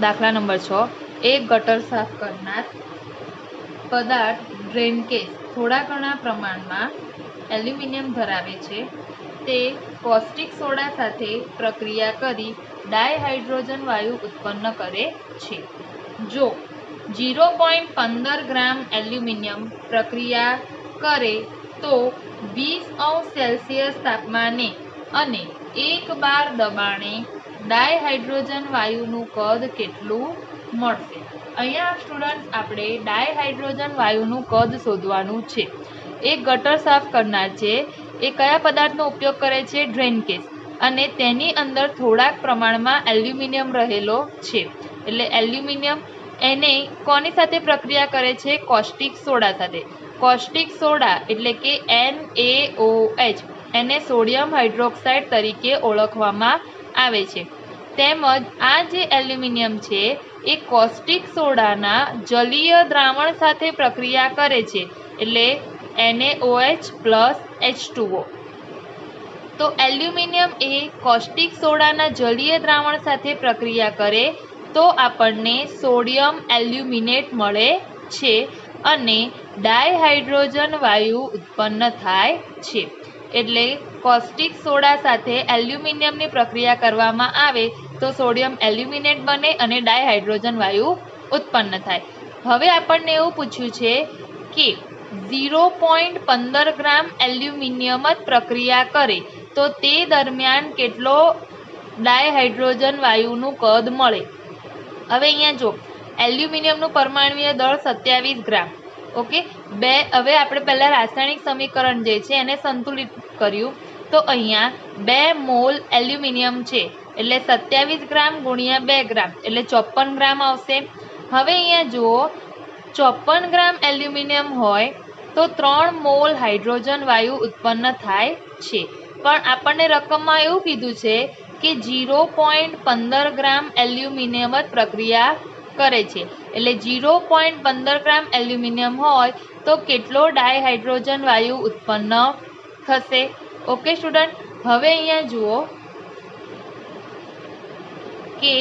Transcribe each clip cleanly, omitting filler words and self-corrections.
દાખલા નંબર 6, એક ગટર સાફ કરનાર પદાર્થ ડ્રેન કેસ થોડા ઘણા પ્રમાણમાં એલ્યુમિનિયમ ધરાવે છે. તે કોસ્ટિક સોડા સાથે પ્રક્રિયા કરી ડાયહાઇડ્રોજન વાયુ ઉત્પન્ન કરે છે. જો 0.15 ગ્રામ એલ્યુમિનિયમ પ્રક્રિયા કરે તો 20°C તાપમાને અને 1 બાર દબાણે ડાયહાઇડ્રોજન વાયુનું કદ કેટલું મળશે? અહીંયા સ્ટુડન્ટ આપણે ડાયહાઇડ્રોજન વાયુનું કદ શોધવાનું છે. એક ગટર સાફ કરનાર છે એ કયા પદાર્થનો ઉપયોગ કરે છે? Drain case. અને તેની અંદર થોડાક પ્રમાણમાં એલ્યુમિનિયમ રહેલો છે. એટલે એલ્યુમિનિયમ એને કોની સાથે પ્રક્રિયા કરે છે? કોસ્ટિક સોડા સાથે. કોસ્ટિક સોડા એટલે કે NaOH એને સોડિયમ હાઇડ્રોક્સાઇડ તરીકે ઓળખવામાં આવે છે. તેમજ આ જે એલ્યુમિનિયમ છે એ કોસ્ટિક સોડાના જલીય દ્રાવણ સાથે પ્રક્રિયા કરે છે, એટલે NaOH પ્લસ H2O. તો એલ્યુમિનિયમ એ કોસ્ટિક સોડાના જલીય દ્રાવણ સાથે પ્રક્રિયા કરે તો આપણને સોડિયમ એલ્યુમિનેટ મળે છે અને ડાયહાઇડ્રોજન વાયુ ઉત્પન્ન થાય છે. એટલે કોસ્ટિક સોડા સાથે એલ્યુમિનિયમની પ્રક્રિયા કરવામાં આવે તો સોડિયમ એલ્યુમિનેટ બને અને ડાયહાઇડ્રોજન વાયુ ઉત્પન્ન થાય. હવે આપણને એવું પૂછ્યું છે કે 0.15 ગ્રામ એલ્યુમિનિયમ જ પ્રક્રિયા કરે તો તે દરમિયાન કેટલો ડાયહાઇડ્રોજન વાયુનું કદ મળે? હવે અહીંયા જો એલ્યુમિનિયમનું પરમાણ્વીય દળ 27 ગ્રામ. ઓકે, હવે આપણે પહેલા રાસાયણિક સમીકરણ જે છે એને સંતુલિત કર્યું તો અહીંયા 2 મોલ એલ્યુમિનિયમ છે એટલે 27 ગ્રામ ગુણ્યા 2 ગ્રામ એટલે 54 ગ્રામ આવશે. હવે અહીંયા જુઓ 54 ગ્રામ એલ્યુમિનિયમ હોય તો 3 મોલ હાઇડ્રોજન વાયુ ઉત્પન્ન થાય છે. પણ આપણને રકમમાં એવું કીધું છે કે 0.15 ગ્રામ એલ્યુમિનિયમ જ પ્રક્રિયા કરે છે. એટલે 0.15 ગ્રામ એલ્યુમિનિયમ હોય તો કેટલો ડાયહાઇડ્રોજન વાયુ ઉત્પન્ન થશે? ઓકે સ્ટુડન્ટ, હવે અહીંયા જુઓ કે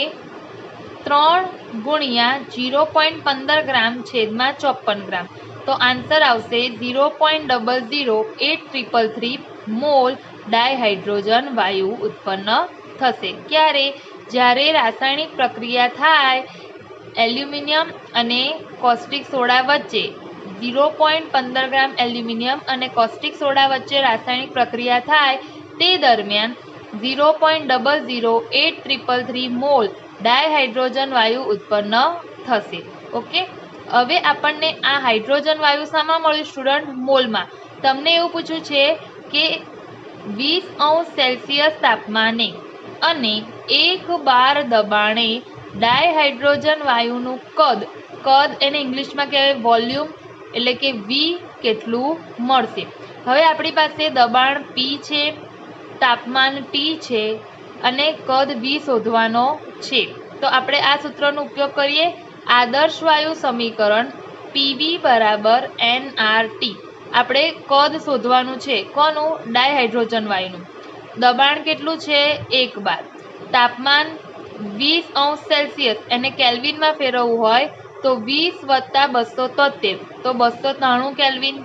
3 ગુણ્યા 0.15 ગ્રામ છેદમાં 54 ગ્રામ તો આન્સર આવશે 0.00833 મોલ ડાયહાઇડ્રોજન વાયુ ઉત્પન્ન થશે. ક્યારે? જ્યારે રાસાયણિક પ્રક્રિયા થાય એલ્યુમિનિયમ અને કોસ્ટિક સોડા વચ્ચે 0.15 ગ્રામ એલ્યુમિનિયમ અને કોસ્ટિક સોડા વચ્ચે રાસાયણિક પ્રક્રિયા થાય તે દરમિયાન 0.00833 મોલ ડાયહાઇડ્રોજન વાયુ ઉત્પન્ન થશે. ઓકે, હવે આપણને આ હાઇડ્રોજન વાયુ શામાં મળ્યું સ્ટુડન્ટ? મોલમાં. તમને એવું પૂછ્યું છે કે 20°C તાપમાને અને 1 બાર દબાણે ડાયહાઇડ્રોજન વાયુનું કદ એને ઇંગ્લિશમાં કહેવાય વોલ્યુમ, એટલે કે V કેટલું મળશે? હવે આપણી પાસે દબાણ P છે, તાપમાન T છે અને કદ V શોધવાનો છે. તો આપણે આ સૂત્રનો ઉપયોગ કરીએ. આદર્શ વાયુ સમીકરણ PV બરાબર nRT. આપણે કદ શોધવાનું છે. કોનું? ડાયહાઇડ્રોજન વાયુનું. દબાણ કેટલું છે? 1 બાર. તાપમાન 20°C એને કેલ્વિનમાં ફેરવવું હોય તો 20 વત્તા 273 તો 293 કેલ્વિન.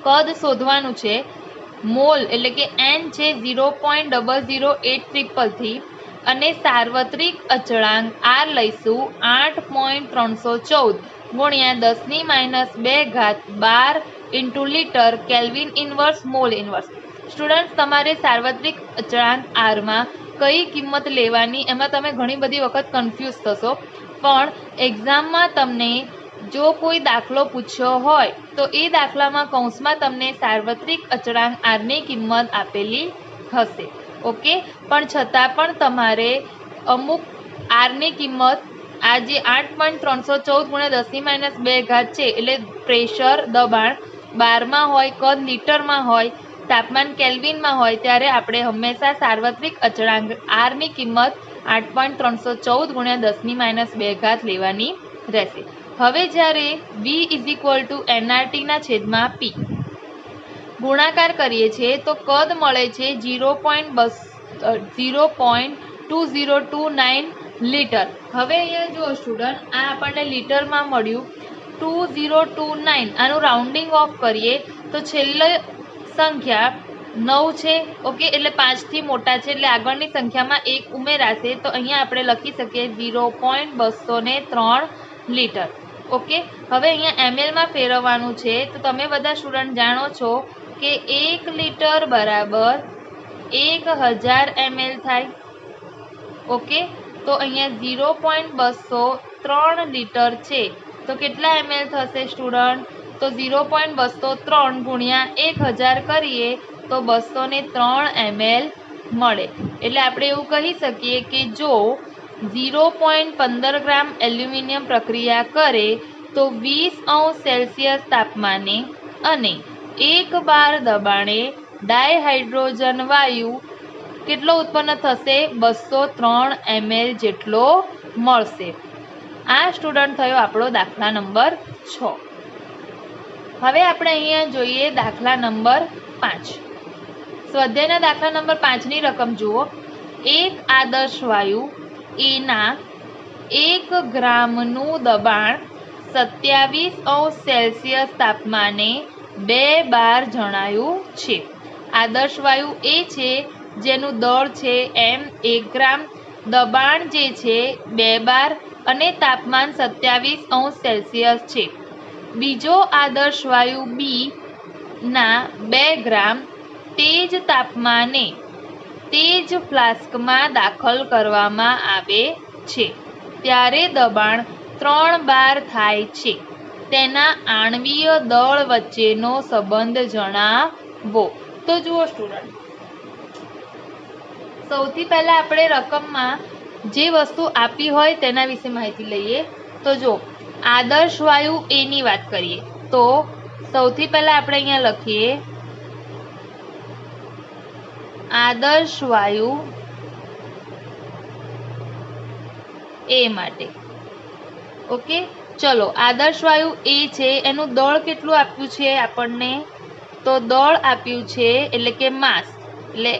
કદ શોધવાનું છે. મોલ એટલે કે N છે 0.00833 અને સાર્વત્રિક અચળાંક R લઈશું 8.314 ગુણ્યા 10⁻² 12 litre kelvin inverse mall inverse. Student, તમારે સાર્વત્રિક અચળાંક આરમાં કઈ કિંમત લેવાની એમાં તમે ઘણી બધી વખત કન્ફ્યુઝ થશો. પણ એક્ઝામમાં તમને જો કોઈ દાખલો પૂછ્યો હોય તો એ દાખલામાં કૌંસમાં તમને સાર્વત્રિક અચળાંક આરની કિંમત આપેલી હશે. ઓકે, પણ છતાં પણ તમારે અમુક આરની કિંમત આ જે 8.314 ગુણ્યા 10⁻² છે એટલે પ્રેશર દબાણ બારમાં હોય, કદ લીટરમાં હોય, તાપમાન કેલ્વિનમાં હોય ત્યારે આપણે હંમેશા સાર્વત્રિક અચળાંક આરની કિંમત 8.314 ગુણ્યા 10⁻² લેવાની રહેશે. હવે જ્યારે V nRT ના છેદમાં P ગુણાકાર કરીએ છીએ તો કદ મળે છે 0.2029 લીટર. હવે અહીંયા જુઓ સ્ટુડન્ટ, આ આપણને લીટરમાં મળ્યું 2029. આનું રાઉન્ડિંગ ઓફ કરીએ તો છેલ્લે સંખ્યા 9 છે. ઓકે, એટલે 5 થી મોટા છે એટલે આગળની સંખ્યામાં 1 ઉમેરાશે તો અહીંયા આપણે લખી શકીએ 0.203 લીટર. ઓકે, હવે અહીંયા એમએલમાં ફેરવવાનું છે. તો તમે બધા સ્ટુડન્ટ જાણો છો કે 1 લીટર બરાબર 1000 ml થાય. ઓકે, તો અહીંયા 0.203 લીટર છે તો કેટલા ml થશે સ્ટુડન્ટ? તો 0.203 ગુણ્યા 1000 કરીએ તો 203 ml મળે. એટલે આપણે એવું કહી શકીએ કે જો 0.15 ગ્રામ એલ્યુમિનિયમ પ્રક્રિયા કરે તો 20°C તાપમાને અને 1 બાર દબાણે ડાયહાઇડ્રોજન વાયુ કેટલો ઉત્પન્ન થશે? 203 ml જેટલો મળશે. આ સ્ટુડન્ટ થયો આપણો દાખલા નંબર 6. હવે આપણે અહીંયા જોઈએ દાખલા નંબર 5. સ્વાધ્યાયના દાખલા નંબર 5ની રકમ જુઓ. એક આદર્શ વાયુ એના 1 ગ્રામનું દબાણ 27°C તાપમાને 2 બાર જણાયું છે. આદર્શ વાયુ એ છે જેનું દળ છે m 1 ગ્રામ, દબાણ જે છે 2 બાર અને તાપમાન 27°C છે. બીજો આદર્શ વાયુ બી ના 2 ગ્રામ તે જ તાપમાને તે જ ફ્લાસ્કમાં દાખલ કરવામાં આવે છે ત્યારે દબાણ 3 બાર થાય છે. તેના આણ્વીય દળ વચ્ચેનો સંબંધ જણાવો. તો જુઓ સ્ટુડન્ટ, સૌથી પહેલા આપણે રકમમાં જે વસ્તુ આપી હોય તેના વિશે માહિતી લઈએ. તો જો આદર્શ વાયુ એ ની વાત કરીએ તો સૌથી પહેલા આપણે અહીંયા લખીએ આદર્શ વાયુ એ માટે. ઓકે, ચલો આદર્શ વાયુ એ છે એનું દળ કેટલું આપ્યું છે આપણને? તો દળ આપ્યું છે એટલે કે માસ, એટલે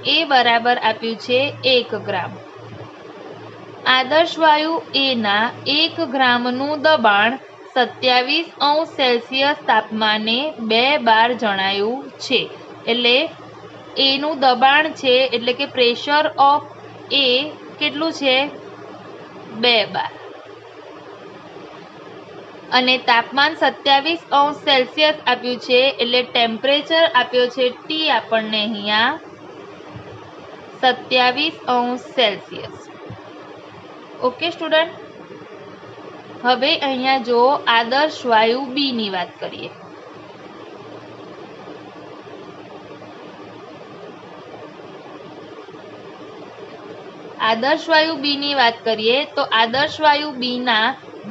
Ma બરાબર આપ્યું છે 1 ગ્રામ. આદર્શ વાયુ એના 1 ગ્રામનું દબાણ 27°C તાપમાને 2 બાર જણાયું છે. એટલે એનું દબાણ છે એટલે કે પ્રેશર ઓફ એ કેટલું છે? 2 બાર. અને તાપમાન 27°C આપ્યું છે એટલે ટેમ્પરેચર આપ્યો છે T આપણને અહીંયા 27°C. ઓકે સ્ટુડન્ટ, હવે અહીંયા જો આદર્શ વાયુ બી ની વાત કરીએ. આદર્શ વાયુ બી ની વાત કરીએ તો આદર્શ વાયુ બી ના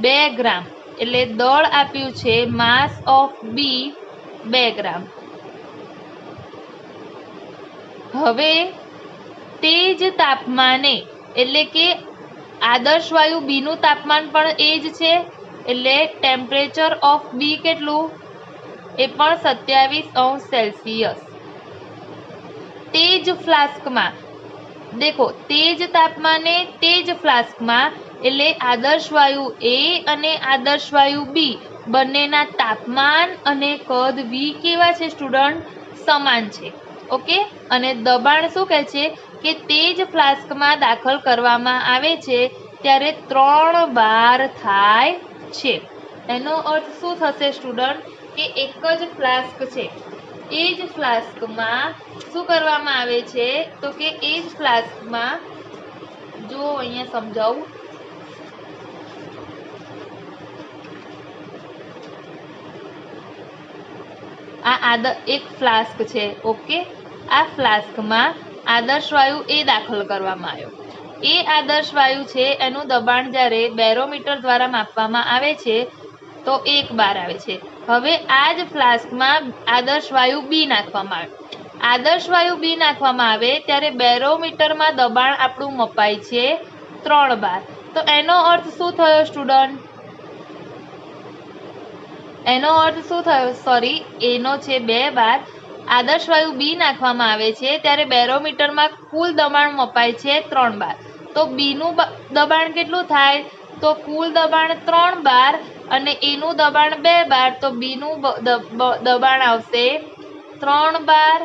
2 ગ્રામ એટલે દળ આપ્યું છે માસ ઓફ બી 2 ગ્રામ. હવે તે જ તાપમાને એટલે કે આદર્શ વાયુ બી નું તાપમાન પણ એ જ છે એટલે ટેમ્પરેચર ઓફ બી કેટલું? એ પણ 27°C. તે જ ફ્લાસ્કમાં દેખો, તે જ તાપમાને તે જ ફ્લાસ્કમાં એટલે આદર્શ વાયુ એ અને આદર્શ વાયુ બી બંનેના તાપમાન અને કદ વી કેવા છે સ્ટુડન્ટ? સમાન છે. ઓકે, અને દબાણ શું કહે છે કે તે જ ફ્લાસ્કમાં દાખલ કરવામાં આવે છે ત્યારે 3 બાર થાય છે. એનો અર્થ શું થશે સ્ટુડન્ટ કે એક જ ફ્લાસ્ક છે, એ જ ફ્લાસ્કમાં શું કરવામાં આવે છે તો કે એ જ ફ્લાસ્કમાં જો અહીંયા સમજાવું, આ એક ફ્લાસ્ક છે. ઓકે, આ ફ્લાસ્કમાં આદર્શ વાયુ એ દાખલ કરવામાં આવ્યો. એ આદર્શ વાયુ છે એનું દબાણ જ્યારે બેરોમીટર દ્વારા માપવામાં આવે છે તો 1 બાર આવે છે. હવે આ જ ફ્લાસ્કમાં આદર્શ વાયુ બી નાખવામાં આવે. આદર્શ વાયુ બી નાખવામાં આવે ત્યારે બેરોમીટરમાં દબાણ આપણું મપાય છે 3 બાર. તો એનો અર્થ શું થયો સ્ટુડન્ટ? એનો અર્થ શું થયો? સોરી, એનો છે 2 બાર. આદર્શ વાયુ બી નાખવામાં આવે છે ત્યારે બેરોમીટરમાં કુલ દબાણ મપાય છે 3 બાર. તો તો બી નું દબાણ કેટલું થાય? તો કુલ દબાણ 3 બાર અને એ નું દબાણ 2 બાર, તો બી નું દબાણ આવશે 3 બાર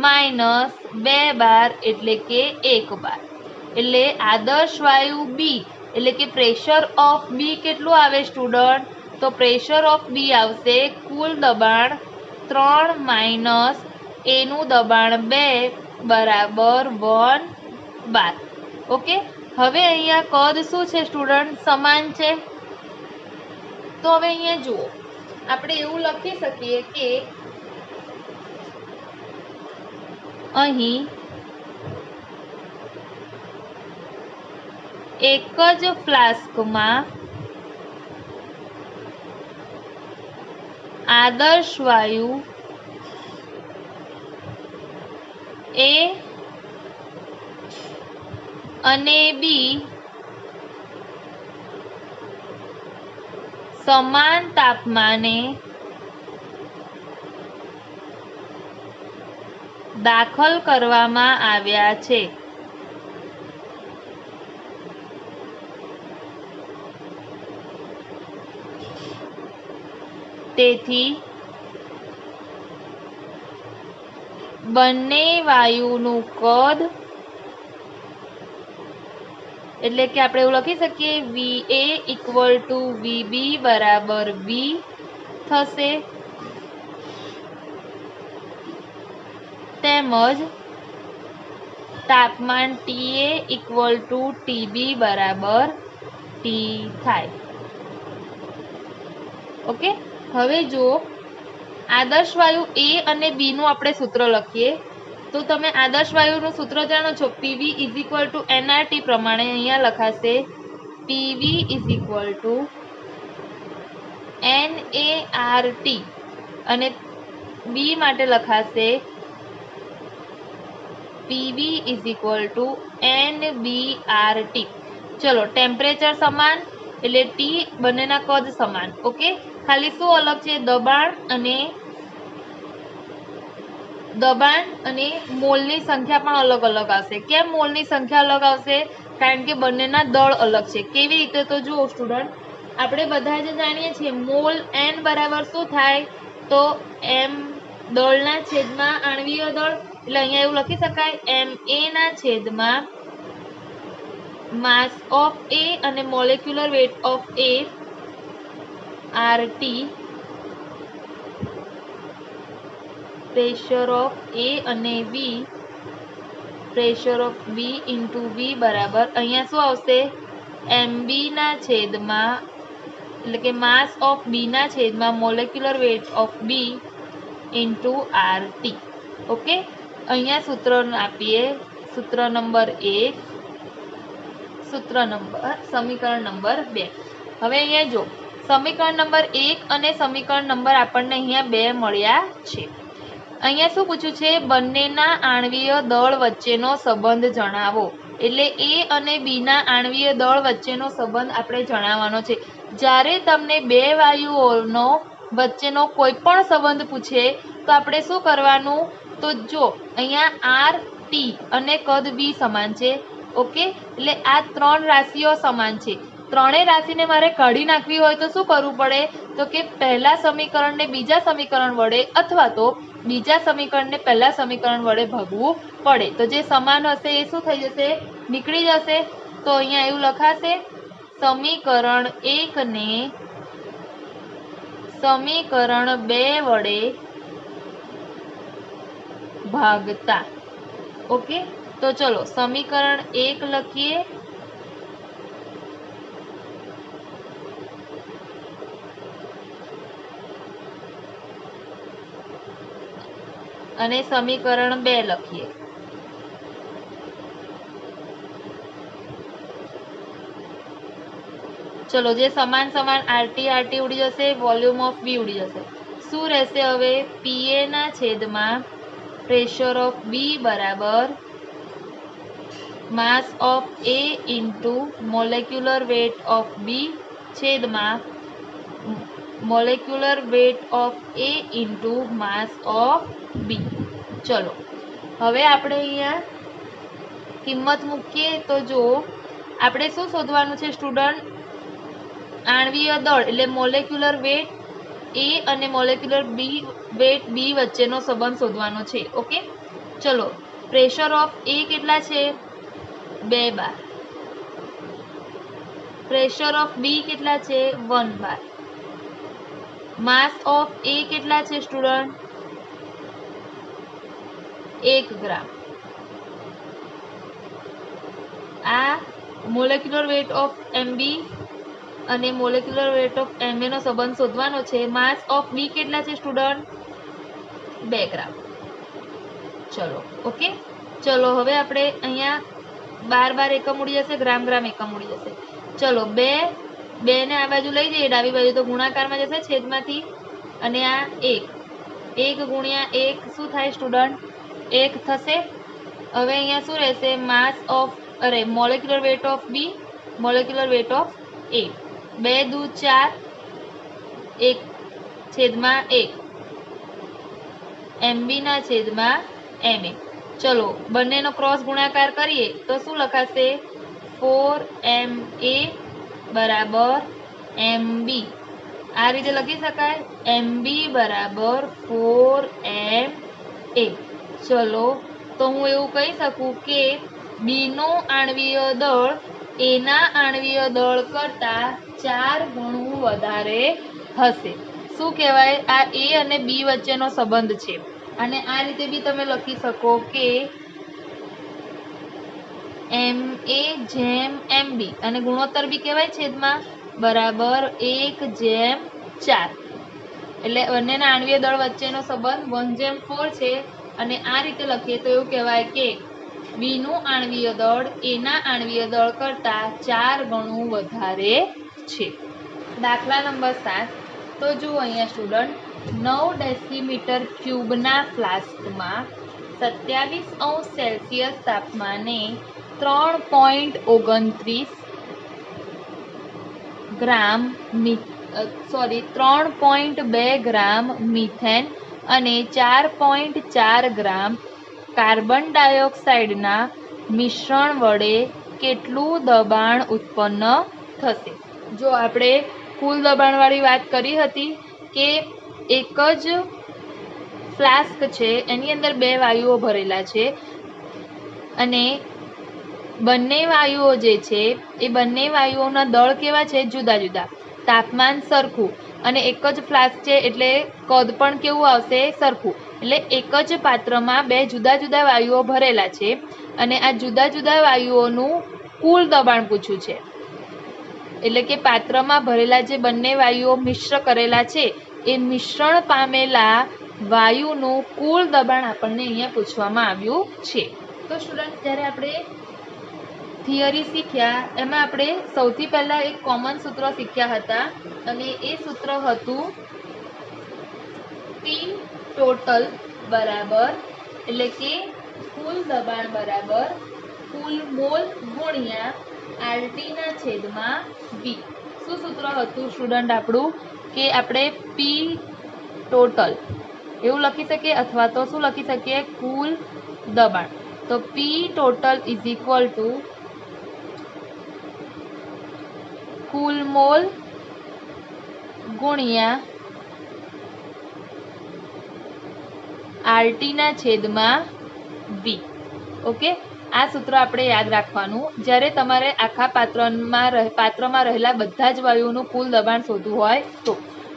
માઇનસ 2 બાર એટલે કે 1 બાર. એટલે આદર્શ વાયુ બી એટલે કે પ્રેશર ઓફ બી કેટલું આવે સ્ટુડન્ટ? તો પ્રેશર ઓફ બી આવશે કુલ દબાણ 3 માઇનસ એ નું દબાણ 2 બરાબર 1 બાર. ઓકે, હવે અહીંયા કદ શું છે સ્ટુડન્ટ? સમાન છે. તો હવે અહીંયા જુઓ, આપણે એવું લખી શકીએ કે અહીં એક જ ફ્લાસ્કમાં આદર્શ વાયુ એ અને બી સમાન તાપમાને દાખલ કરવામાં આવ્યા છે. તેથી બંને વાયુનું કદ એટલે કે આપણે એવું લખી શકીએ VA = VB બરાબર V થશે, તેમજ તાપમાન TA = TB બરાબર T થાય. ઓકે, હવે જો આદર્શ વાયુ એ અને બી નું આપણે સૂત્ર લખીએ તો તમે આદર્શ વાયુનું સૂત્ર જાણો છો, PV = nRT પ્રમાણે અહીંયા લખાશે PV = NART અને બી માટે લખાશે PV = NBRT. ચલો, ટેમ્પરેચર સમાન એટલે ટી બંનેના કદ સમાન. ઓકે, ખાલી શું અલગ છે? દબાણ અને મોલની સંખ્યા પણ અલગ અલગ આવશે. કેમ મોલની સંખ્યા અલગ આવશે? કારણ કે બંનેના દળ અલગ છે. કેવી રીતે? તો જુઓ સ્ટુડન્ટ, આપણે બધા જ જાણીએ છીએ મોલ n બરાબર શું થાય? તો m દળના છેદમાં આણ્વીય દળ, એટલે અહીંયા એવું લખી શકાય ma ના છેદમાં માસ ઓફ A અને molecular weight of A RT, pressure of A અને V pressure of B into V બરાબર અહીંયા શું આવશે? MB ના છેદમાં એટલે કે માસ ઓફ B ના છેદમાં molecular weight of B into RT. Okay, અહીંયા સૂત્ર આપીએ, સૂત્ર નંબર 1, સમીકરણ નંબર 2. હવે અહીંયા જો સમીકરણ નંબર 1 અને સમીકરણ નંબર આપણને અહીંયા 2 મળ્યા છે. અહીંયા શું પૂછ્યું છે? બંનેના આણ્વીય દળ વચ્ચેનો સંબંધ જણાવો. એટલે A અને B ના આણ્વીય દળ વચ્ચેનો સંબંધ આપણે જણાવવાનો છે. જ્યારે તમને બે વાયુઓનો વચ્ચેનો કોઈ પણ સંબંધ પૂછે તો આપણે શું કરવાનું? તો જો અહીંયા RT અને કદ B સમાન છે. ઓકે, એટલે આ 3 રાશિઓ સમાન છે. ત્રણેય રાશિને મારે કાઢી નાખવી હોય તો શું કરવું પડે? તો કે પહેલા સમીકરણને બીજા સમીકરણ વડે અથવા તો બીજા સમીકરણને પહેલા સમીકરણ વડે ભાગવું પડે. તો જે સમાન હશે એ શું થઈ જશે? નીકળી જશે. તો અહીંયા એવું લખાશે સમીકરણ 1 ને સમીકરણ 2 વડે ભાગતા. ઓકે, તો ચલો સમીકરણ 1 લખીએ અને સમીકરણ 2 લખીએ. ચલો, જે સમાન સમાન RT ઉડી જશે, વોલ્યુમ ઓફ B ઉડી જશે. શું રહેશે હવે? PA ના છેદમાં પ્રેશર ઓફ B બરાબર માસ of A into molecular weight of B છેદમાં molecular weight of A into mass of B. ચલો, હવે આપણે અહીંયા કિંમત મૂકીએ તો જો આપણે શું શોધવાનું છે સ્ટુડન્ટ, આણ્વીય દળ એટલે મોલેક્યુલર વેટ એ અને મોલેક્યુલર વેટ બી વચ્ચેનો સંબંધ શોધવાનો છે. ઓકે, ચલો પ્રેશર ઓફ એ કેટલા છે 2 બાર, પ્રેશર ઓફ બી કેટલા છે 1 બાર, માસ ઓફ એ કેટલા છે સ્ટુડન્ટ 1 ગ્રામ. આ મોલેક્યુલર વેટ ઓફ એમબી અને મોલેક્યુલર વેટ ઓફ એમએ નો સંબંધ શોધવાનો છે. માસ ઓફ બી કેટલા છે સ્ટુડન્ટ 2 ગ્રામ. ચલો ઓકે, ચલો હવે આપણે અહીંયા બાર બાર એકમ ઉડી જશે, ગ્રામ ગ્રામ એકમ ઉડી જશે. ચલો 2 ને આ બાજુ લઈ જઈએ ડાબી બાજુ તો ગુણાકારમાં જશે છેદમાંથી, અને આ 1 ગુણ્યા 1 શું થાય સ્ટુડન્ટ 1 થશે. હવે અહીંયા શું રહેશે, mass of molecular weight of B, molecular weight of A, 2 to 4, 1 છેદમાં 1 એમબી ના છેદમાં એમએ. ચલો બંનેનો ક્રોસ ગુણાકાર કરીએ તો શું લખાશે 4ma બરાબર mb. આ રીતે લખી શકાય, mb બરાબર 4ma. ચલો તો હું એવું કહી શકું કે બી નો આણ્વીય દળ એના આણ્વીય દળ કરતા 4 ગણું વધારે હશે. શું કહેવાય, આ એ અને બી વચ્ચેનો સંબંધ છે. અને આ રીતે બી તમે લખી શકો કે ma જેમ mb અને ગુણોત્તર બી કહેવાય છેદમાં બરાબર 1/4. એટલે બંનેના આણ્વીય દળ વચ્ચેનો સંબંધ 1/4 છે. અને આ રીતે લખીએ તો એવું કહેવાય કે બી નું આણ્વીય દળ એના આણ્વીય દળ કરતા 4 ગણું વધારે છે. દાખલા નંબર 7. તો જુઓ અહીંયા સ્ટુડન્ટ, 9 ડેસીમીટર ક્યુબના ફ્લાસ્કમાં 27°C તાપમાને 3.29 ગ્રામ 3.2 ગ્રામ મિથેન અને 4.4 ગ્રામ કાર્બન ડાયોક્સાઇડના મિશ્રણ વડે કેટલું દબાણ ઉત્પન્ન થશે. જો આપણે કુલ દબાણવાળી વાત કરી હતી કે એક જ ફ્લાસ્ક છે એની અંદર 2 વાયુઓ ભરેલા છે અને બંને વાયુઓ જે છે એ બંને વાયુઓના દળ કેવા છે જુદા જુદા, તાપમાન સરખું, અને એક જ ફ્લાસ્ક છે એટલે કદ પણ કેવું આવશે સરખું. એટલે એક જ પાત્રમાં 2 જુદા જુદા વાયુઓ ભરેલા છે અને આ જુદા જુદા વાયુઓનું કુલ દબાણ પૂછ્યું છે. એટલે કે પાત્રમાં ભરેલા જે બંને વાયુઓ મિશ્ર કરેલા છે એ મિશ્રણ પામેલા વાયુનું કુલ દબાણ આપણને અહીંયા પૂછવામાં આવ્યું છે. તો સ્ટુડન્ટ જ્યારે આપણે થિયરી શીખ્યા એમાં આપણે સૌથી પહેલા એક કોમન સૂત્ર શીખ્યા હતા અને એ સૂત્ર હતું P ટોટલ બરાબર એટલે કે કુલ દબાણ બરાબર કુલ મોલ ગુણ્યા RT ના છેદમાં V. શું સૂત્ર હતું સ્ટુડન્ટ આપણું કે આપણે P ટોટલ એવું લખી શકીએ અથવા તો શું લખી શકીએ કુલ દબાણ. તો P total is equal to cool mall ગુણ્યા RT ના છેદમાં V. ઓકે, આ સૂત્ર આપણે યાદ રાખવાનું જ્યારે તમારે આખા પાત્રમાં રહેલા બધા જ વાયુઓનું કુલ દબાણ શોધવું હોય તો.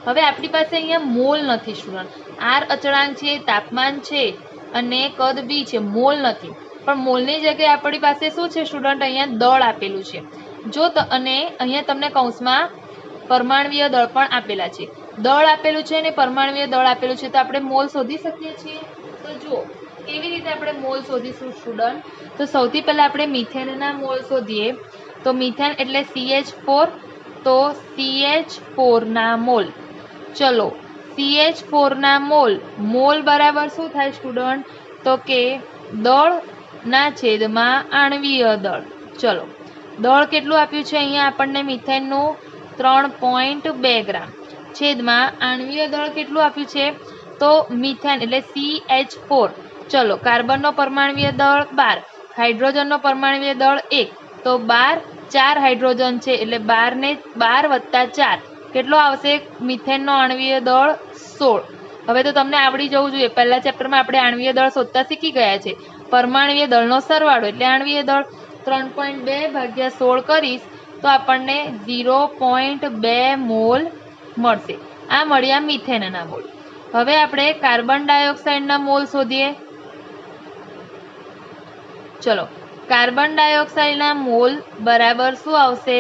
હવે આપણી પાસે અહીંયા મોલ નથી સ્ટુડન્ટ, R અચળાંક છે, તાપમાન છે અને કદ બી છે, મોલ નથી. પણ મોલની જગ્યાએ આપણી પાસે શું છે સ્ટુડન્ટ, અહીંયા દળ આપેલું છે. જો અને અહીંયા તમને કૌંસમાં પરમાણ્વીય દળ પણ આપેલા છે. દળ આપેલું છે અને પરમાણ્વીય દળ આપેલું છે તો આપણે મોલ શોધી શકીએ છીએ. તો જુઓ કેવી રીતે આપણે મોલ શોધીશું સ્ટુડન્ટ, તો સૌથી પહેલા આપણે મિથેનના મોલ શોધીએ. તો મિથેન એટલે CH4, તો CH4 ના મોલ. ચલો CH4 ના મોલ બરાબર શું થાય સ્ટુડન્ટ, તો કે દળ ના છેદમાં આણ્વીય દળ. ચલો દળ કેટલું આપ્યું છે અહીંયા આપણને મિથેનનું 3.2 ગ્રામ છેદમાં આણ્વીય દળ કેટલું આપ્યું છે તો મિથેન એટલે CH4. ચલો કાર્બનનો પરમાણ્વીય દળ 12, હાઇડ્રોજનનો પરમાણ્વીય દળ 1 તો 12 4 હાઇડ્રોજન છે એટલે 12 ને 12 + 4 કેટલો આવશે? મિથેનનો આણ્વીય દળ 16। હવે તો તમને આવડી જવું જોઈએ, પહેલા ચેપ્ટરમાં આપણે આણ્વીય દળ શોધતા શીખી ગયા છે। પરમાણ્વીય દળનો સરવાળો એટલે આણ્વીય દળ 3.2 / 16 કરીશ તો આપણને 0.2 મોલ મળશે। આ મળ્યા મિથેનના મોલ। હવે આપણે કાર્બન ડાયોક્સાઇડના મોલ શોધીએ। ચલો, કાર્બન ડાયોક્સાઇડના મોલ બરાબર શું આવશે?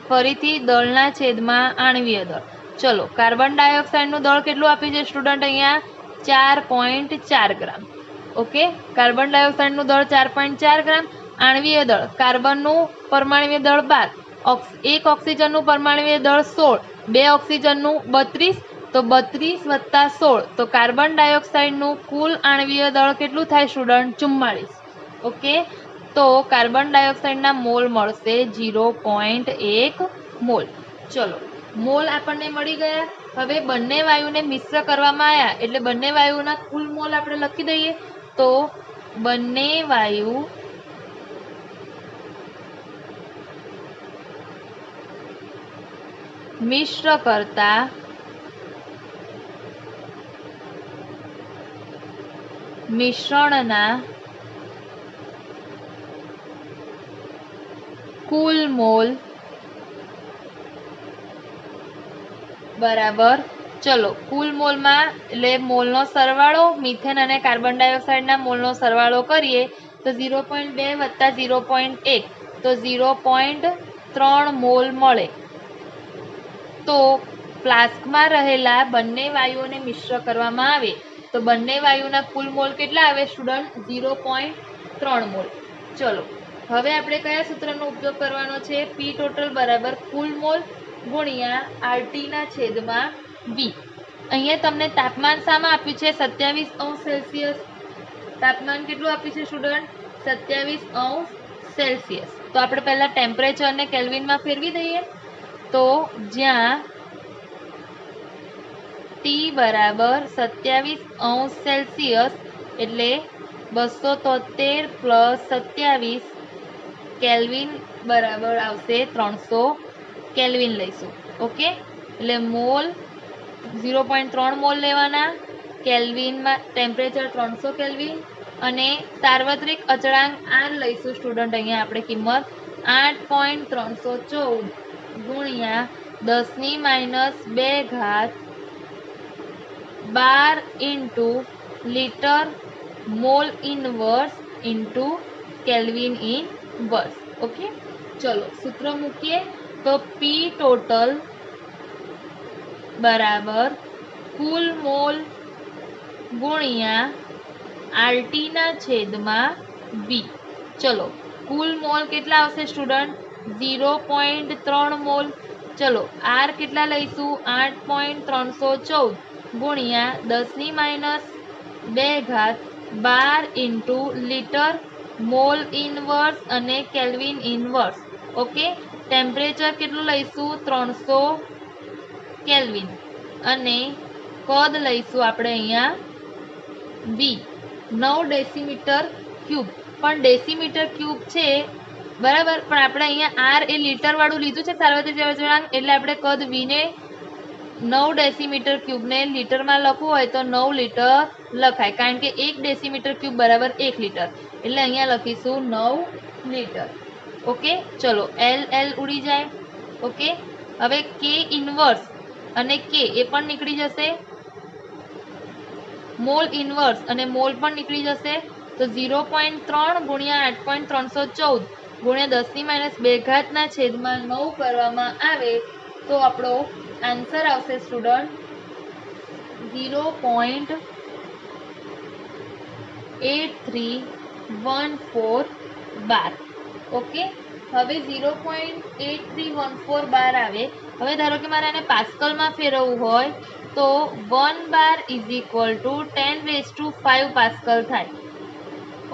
ફરીથી દળના છેદમાં આણ્વીય દળ। ચલો, કાર્બન ડાયોક્સાઇડનું દળ કેટલું આપ્યું છે સ્ટુડન્ટ? અહીંયા 4.4 ગ્રામ। ઓકે, કાર્બન ડાયોક્સાઇડનું દળ 4.4 ગ્રામ। આણ્વીય દળ કાર્બનનું પરમાણ્વીય દળ 12, એક ઓક્સિજનનું પરમાણ્વીય દળ 16, બે ઓક્સિજનનું 32, તો 32 + 16 તો કાર્બન ડાયોક્સાઇડનું કુલ આણ્વીય દળ કેટલું થાય સ્ટુડન્ટ? 44। ઓકે, તો કાર્બન ડાયોક્સાઇડના મોલ મળશે 0.1 મોલ। ચલો, મોલ આપણને મળી ગયા। હવે બંને વાયુને મિશ્ર કરવામાં આવ્યા એટલે બંને વાયુના કુલ મોલ આપણે લખી દઈએ તો બંને વાયુ મિશ્ર કરતા મિશ્રણના કુલ મોલ બરાબર, ચલો કુલ મોલમાં એટલે મોલનો સરવાળો મિથેન અને કાર્બન ડાયોક્સાઇડના મોલનો સરવાળો કરીએ તો 0.2 + 0.1 તો 0.3 મોલ મળે। તો ફ્લાસ્કમાં રહેલા બંને વાયુઓને મિશ્ર કરવામાં આવે તો બંને વાયુના કુલ મોલ કેટલા આવે સ્ટુડન્ટ? 0.3 મોલ। ચલો, હવે આપણે કયા સૂત્રનો ઉપયોગ કરવાનો છે? P ટોટલ બરાબર કુલ મોલ ગુણ્યા RT ના છેદમાં V। અહીંયા તમને તાપમાન શામાં આપ્યું છે? 27°C। તાપમાન કેટલું આપ્યું છે સ્ટુડન્ટ? 27°C। તો આપણે પહેલા ટેમ્પરેચરને કેલ્વિનમાં ફેરવી દઈએ તો જ્યાં T બરાબર 27°C એટલે 273 + 27 કેલ્વિન બરાબર આવશે 300 કેલ્વિન લઈશું। ઓકે, એટલે મોલ 0.3 મોલ લેવાના, કેલ્વિનમાં ટેમ્પરેચર 300 કેલ્વિન અને સાર્વત્રિક અચળાંક R લઈશું સ્ટુડન્ટ। અહીંયા આપણે કિંમત 8.314 ગુણ્યા 10⁻² ઘાત 12 × litre mall inverse × kelvin inverse. Okay, ચલો સૂત્ર મૂકીએ તો P ટોટલ બરાબર કુલ મોલ ગુણ્યા RT ના છેદમાં V। ચલો, કુલ મોલ કેટલા આવશે સ્ટુડન્ટ? 0.3 મોલ। ચલો, R કેટલા લઈશું? 8.314 ગુણ્યા 10⁻² ઘાત 12 × લિટર મોલ ઇનવર્સ અને કેલ્વિન ઇનવર્સ। ઓકે, ટેમ્પરેચર કેટલું લઈશું? 300 કેલ્વિન અને કદ લઈશું આપણે અહીંયા V 9 ડેસીમીટર ક્યુબ। પણ ડેસીમીટર ક્યુબ છે બરાબર, પણ આપણે અહીંયા R એ લીટર વાળું લીધું છે સાર્વત્રિક અચળાંક એટલે આપણે કદ V ને 9 ડેસીમીટર ક્યુબને લીટરમાં લખવું હોય તો 9 લીટર લખાય, કારણ કે 1 ડેસીમીટર ક્યુબ બરાબર 1 લીટર એટલે અહીંયા લખીશું 9 લીટર। ઓકે, ચલો L ઉડી જાય। ઓકે, હવે K ઇનવર્સ અને K એ પણ નીકળી જશે, મોલ ઇનવર્સ અને મોલ પણ નીકળી જશે તો 0.3 ગુણ્યા 8.314 ગુણ્યા 10⁻² ઘાતના છેદમાં 9 કરવામાં આવે તો આપણો આન્સર આવશે સ્ટુડન્ટ 0.8314 બાર। ઓકે, હવે 0.8314 બાર આવે। હવે ધારો કે મારે આને પાસ્કલમાં ફેરવવું હોય તો 1 બાર = 10⁵ પાસ્કલ થાય।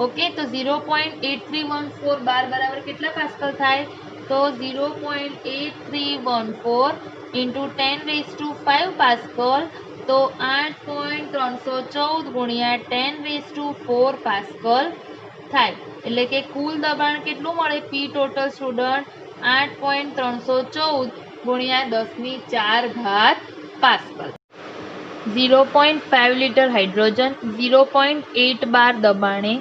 ઓકે, તો 0.8314 બાર બરાબર કેટલા પાસ્કલ થાય? તો 0.8314 × 10⁵ પાસ્કલ તો 8.314 ગુણ્યા 10⁴ પાસ્કલ થાય। એટલે કે કુલ દબાણ કેટલું મળે? પી ટોટલ સ્ટુડન્ટ 8.314 ગુણ્યા 10⁴ પાસ્કલ. 0.5 લિટર હાઇડ્રોજન 0.8 બાર દબાણે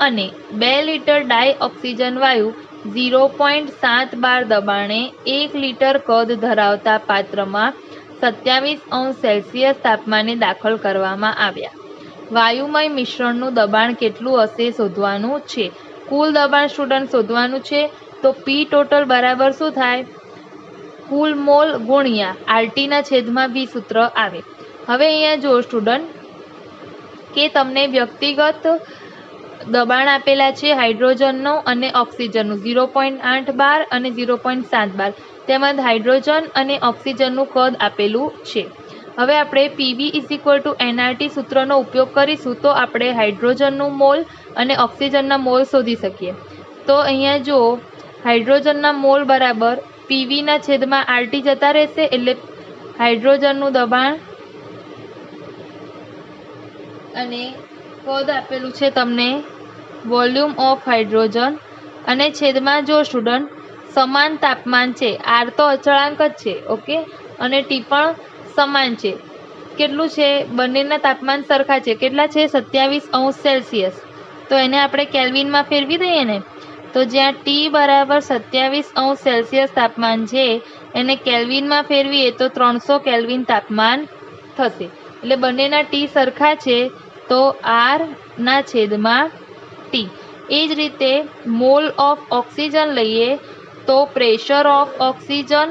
અને 2 લિટર ડાયઓક્સિજન વાયુ 0.7 બાર દબાણે 1 લિટર કદ ધરાવતા પાત્રમાં 27°C તાપમાને દાખલ કરવામાં આવ્યા. વાયુમય મિશ્રણનું દબાણ કેટલું હશે શોધવાનું છે. કુલ દબાણ સ્ટુડન્ટ શોધવાનું છે. તો પી ટોટલ બરાબર શું થાય? કુલ મોલ ગુણ્યા આરટી ના છેદમાં V સૂત્ર આવે. હવે અહીંયા જો સ્ટુડન્ટ કે તમને વ્યક્તિગત દબાણ આપેલા છે હાઇડ્રોજનનો અને ઓક્સિજનનું 0.8 બાર અને 0.7 બાર. તેમજ હાઇડ્રોજન અને ઓક્સિજનનું કદ આપેલું છે. હવે આપણે પીવી NRT સૂત્રનો ઉપયોગ કરીશું તો આપણે હાઇડ્રોજનનું મોલ અને ઓક્સિજનના મોલ શોધી શકીએ. તો અહીંયા જો હાઇડ્રોજનના મોલ બરાબર પીવીના છેદમાં આરટી જતા રહેશે એટલે હાઇડ્રોજનનું દબાણ અને કદ આપેલું છે તમને વોલ્યુમ ઓફ હાઇડ્રોજન અને છેદમાં જો સ્ટુડન્ટ સમાન તાપમાન છે. આર તો અચળાંક જ છે ઓકે અને ટી પણ સમાન છે. કેટલું છે? બંનેના તાપમાન સરખા છે. કેટલા છે? 27°C. તો એને આપણે કેલ્વિનમાં ફેરવી દઈએ ને તો જ્યાં ટી બરાબર 27°C તાપમાન છે એને કેલ્વિનમાં ફેરવીએ તો 300 કેલ્વિન તાપમાન થશે. એટલે બંનેના ટી સરખા છે તો આર ના છેદમાં ટી. એ જ રીતે મોલ ઓફ ઓક્સિજન લઈએ તો pressure of oxygen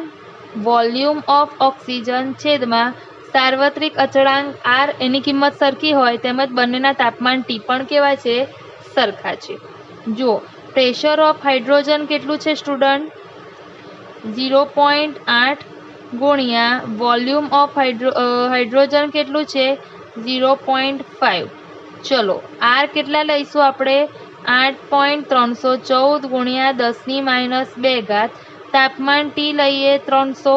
volume of oxygen છેદમાં સાર્વત્રિક અચળાંક આર એની કિંમત સરખી હોય તેમજ બંનેના તાપમાન ટી પણ કેવા છે? સરખા છે. જુઓ પ્રેશર ઓફ હાઇડ્રોજન કેટલું છે સ્ટુડન્ટ? 0.8 ગુણ્યા વોલ્યુમ ઓફ હાઇડ્રોજન કેટલું છે? 0.5. ચલો આર કેટલા લઈશું આપણે? 8.314 ગુણ્યા 10⁻². તાપમાન ટી લઈએ 300.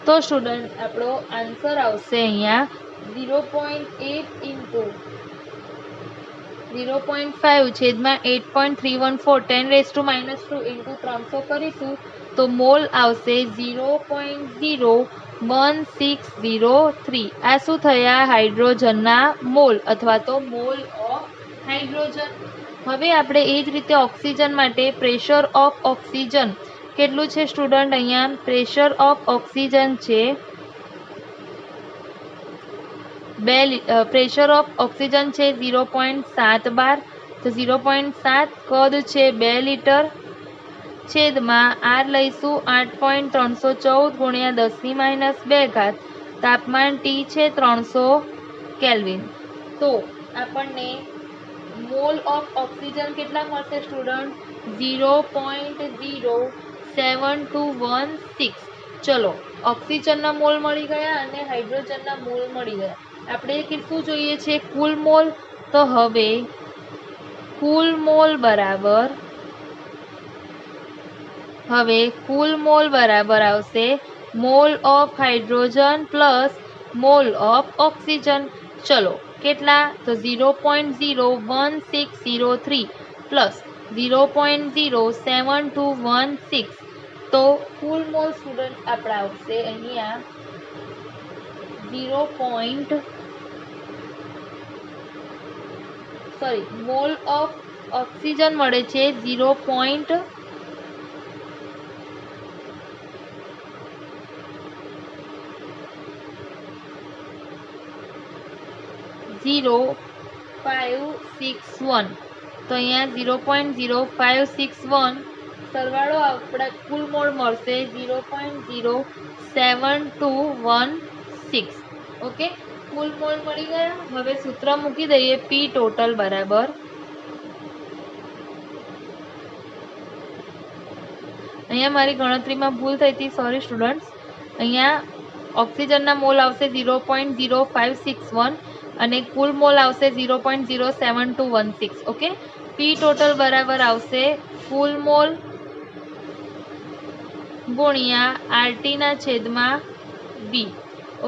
તો સ્ટુડન્ટ આપણો આન્સર આવશે અહીંયા 0.8 ઇન્ટુ 0.5 છેદમાં 8.314 10⁻² ઇન્ટુ 300 કરીશું તો મોલ આવશે 0.01603. આ શું થયા? હાઇડ્રોજનના મોલ અથવા તો મોલ ઓફ હાઇડ્રોજન. હવે આપણે એ જ રીતે ઓક્સિજન માટે પ્રેશર ઓફ ઓક્સિજન કેટલું છે સ્ટુડન્ટ? અહીંયા પ્રેશર ઓફ ઓક્સિજન છે પ્રેશર ઓફ ઓક્સિજન છે 0.7 બાર. તો 0.7 કદ છે 2 લિટર છેદમાં આર લઈશું 8.314 ગુણ્યા 10⁻². તાપમાન ટી છે 300 કેલ્વિન. તો આપણને મોલ ઓફ ઓક્સિજન કેટલા મળશે સ્ટુડન્ટ? 0.07216. ચલો ઓક્સિજનના મોલ મળી ગયા અને હાઇડ્રોજનના મોલ મળી ગયા. આપણે કેટલું જોઈએ છે? કુલ મોલ. તો હવે કુલ મોલ બરાબર આવશે mall of hydrogen plus mall of oxygen. ચલો કેટલા? તો 0.01603 પ્લસ 0.07216. તો કુલ મોલ સ્ટુડન્ટ આપણા આવશે અહીંયા મોલ ઓફ ઓક્સિજન મળે છે 0.0561. તો અહીંયા 0.0561 સરવાળો આપણા કુલ મોલ મળશે 0.07216. ઓકે કુલ મોલ મળી ગયા. હવે સૂત્ર મૂકી દઈએ પી ટોટલ બરાબર અહીંયા મારી ગણતરીમાં ભૂલ થઈ હતી સોરી સ્ટુડન્ટ્સ. અહીંયા ઓક્સિજનના મોલ આવશે 0.0561 અને કુલ મોલ આવશે 0.07216. ઓકે પી ટોટલ બરાબર આવશે કુલ મોલ ગુણ્યા આરટી ના છેદમાં વી.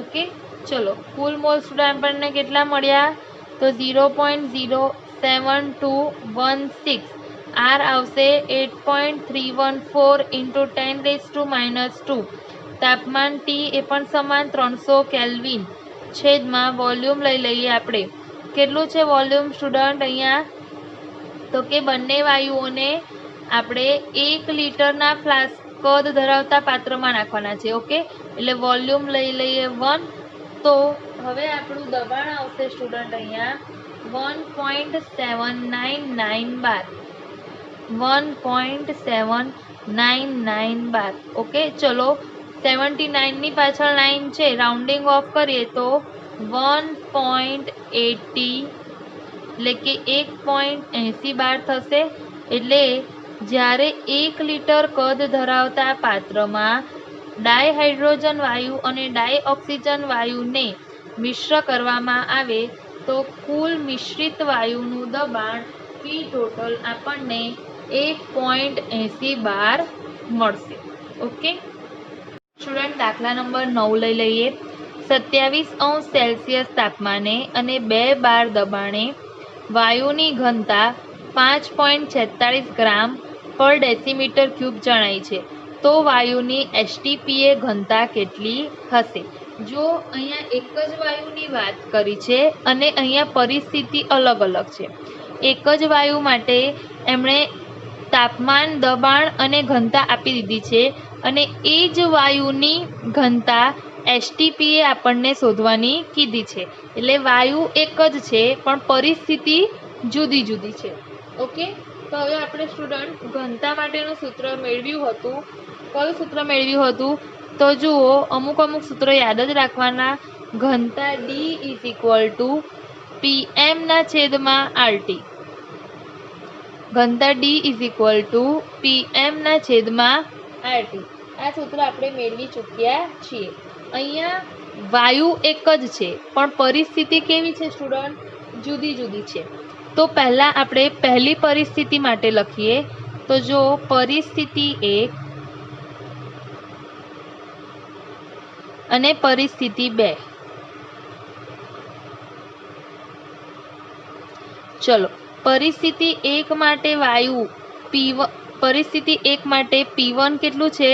ઓકે ચલો કુલ મોલ સ્ટુડન્ટ આપણને કેટલા મળ્યા? તો 0.0 7216 આર આવશે 8.314 ઇન્ટુ 10⁻²। તાપમાન ટી એ પણ સમાન 300 કેલ્વિન છેદમાં વોલ્યુમ લઈ લઈએ આપણે। કેટલું છે વોલ્યુમ સ્ટુડન્ટ અહીંયા? તો કે બંને વાયુઓને આપણે 1 લિટરના ફ્લાસ્ક કદ ધરાવતા પાત્રમાં નાખવાના છે। ઓકે, એટલે વોલ્યુમ લઈ લઈએ 1। તો હવે આપણું દબાણ આવશે સ્ટુડન્ટ અહીંયા 1.799 બાર। 1.799 બાર। ઓકે, ચલો 79 ની પાછળ 9 છે, રાઉન્ડિંગ ઓફ કરીએ તો 1.80 એટલે કે 1.80 બાર થશે। એટલે જ્યારે 1 લિટર કદ ધરાવતા પાત્રમાં ડાયહાઇડ્રોજન વાયુ અને ડાયઓક્સિજન વાયુને મિશ્ર કરવામાં આવે તો કુલ મિશ્રિત વાયુનું દબાણ પી ટોટલ આપણને 1.80 બાર મળશે। ઓકે સ્ટુડન્ટ, દાખલા નંબર 9 લઈ લઈએ। 27° તાપમાને અને 2 બાર દબાણે વાયુની ઘનતા 5.46 ગ્રામ પર ડેસીમીટર ક્યુબ જણાય છે, તો વાયુની એસટીપીએ ઘનતા કેટલી હશે? જો અહીંયા એક જ વાયુની વાત કરી છે અને અહીંયા પરિસ્થિતિ અલગ અલગ છે। એક જ વાયુ માટે એમણે તાપમાન, દબાણ અને ઘનતા આપી દીધી છે અને એ જ વાયુની ઘનતા એસટીપીએ આપણને શોધવાની કીધી છે। એટલે વાયુ એક જ છે પણ પરિસ્થિતિ જુદી જુદી છે। ઓકે, તો હવે આપણે સ્ટુડન્ટ ઘનતા માટેનું સૂત્ર મેળવ્યું હતું। કયું સૂત્ર મેળવ્યું હતું? તો જુઓ, અમુક સૂત્રો યાદ જ રાખવાના। ઘનતા D is equal to PM/RT। ઘનતા D is equal to PM/RT। આ સૂત્ર આપણે મેળવી ચૂક્યા છીએ। અહીંયા વાયુ એક જ છે પણ પરિસ્થિતિ કેવી છે સ્ટુડન્ટ? જુદી જુદી છે। તો પહેલા આપણે પહેલી પરિસ્થિતિ માટે લખીએ। તો જો પરિસ્થિતિ 1 અને પરિસ્થિતિ 2। ચલો, પરિસ્થિતિ 1 માટે વાયુ P1, પરિસ્થિતિ 1 માટે P1 કેટલું છે?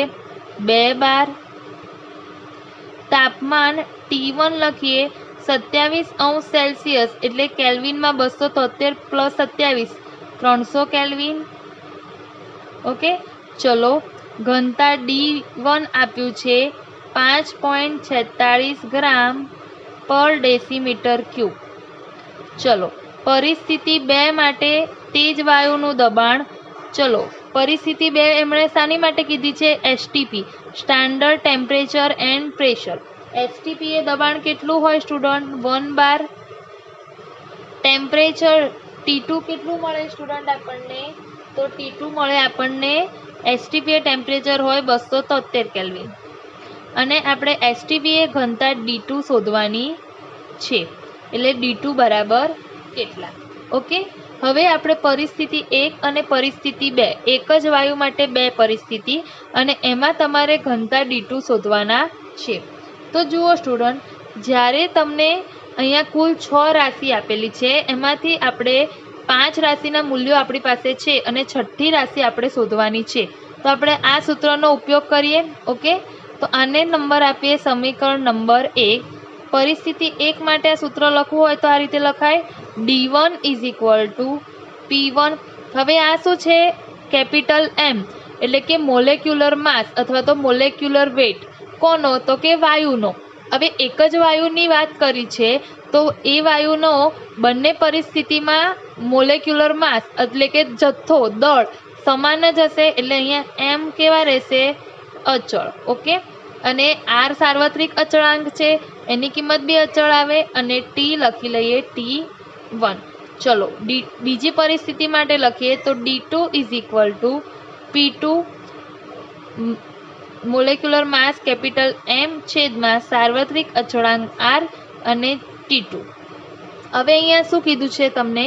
2 બાર। તાપમાન T1 લખીએ 27° એટલે કેલ્વિનમાં 273 + 27 300 કેલ્વિન। ઓકે, ચલો ઘનતા D1 આપ્યું છે 5.46 ગ્રામ પર ડેસીમીટર ક્યુબ। ચલો પરિસ્થિતિ 2 માટે તે જ વાયુનું દબાણ। ચલો પરિસ્થિતિ 2 એમણે શાની માટે કીધી છે? STP, standard temperature and pressure. STP એ દબાણ કેટલું હોય સ્ટુડન્ટ? 1 બાર। ટેમ્પરેચર T2 કેટલું મળે સ્ટુડન્ટ આપણને? તો T2 મળે આપણને, એસટીપી ટેમ્પરેચર હોય 273 કેલ્વિન અને આપણે એસટીપી ઘનતા D2 શોધવાની છે। એટલે D2 બરાબર કેટલા? ઓકે, હવે આપણે પરિસ્થિતિ 1 અને પરિસ્થિતિ 2, એક જ વાયુ માટે 2 પરિસ્થિતિ અને એમાં તમારે ઘનતા D2 શોધવાના છે। તો જુઓ સ્ટુડન્ટ, જ્યારે તમને અહીંયા કુલ 6 રાશિ આપેલી છે, એમાંથી આપણે 5 રાશિના મૂલ્યો આપણી પાસે છે અને 6ઠ્ઠી રાશિ આપણે શોધવાની છે। તો આપણે આ સૂત્રનો ઉપયોગ કરીએ। ઓકે, તો આને નંબર આપીએ સમીકરણ નંબર 1। પરિસ્થિતિ 1 માટે આ સૂત્ર લખવું હોય તો આ રીતે લખાય D1 is equal to P1। હવે આ શું છે? કેપિટલ M એટલે કે મોલેક્યુલર માસ અથવા તો મોલેક્યુલર વેટ। કોનો? તો કે વાયુનો। હવે એક જ વાયુની વાત કરી છે તો એ વાયુનો બંને પરિસ્થિતિમાં મોલેક્યુલર માસ એટલે કે જથ્થો, દળ સમાન જ હશે। એટલે અહીંયા M કેવા રહેશે? અચળ। ઓકે, અને R સાર્વત્રિક અચળાંક છે, એની કિંમત બી અચળ આવે અને T લખી લઈએ T1। ચલો બીજી પરિસ્થિતિ માટે લખીએ તો D2 is equal to P2 molecular mass capital M છેદમાં સાર્વત્રિક અચળાંક R અને T2। હવે અહીંયા શું કીધું છે તમને?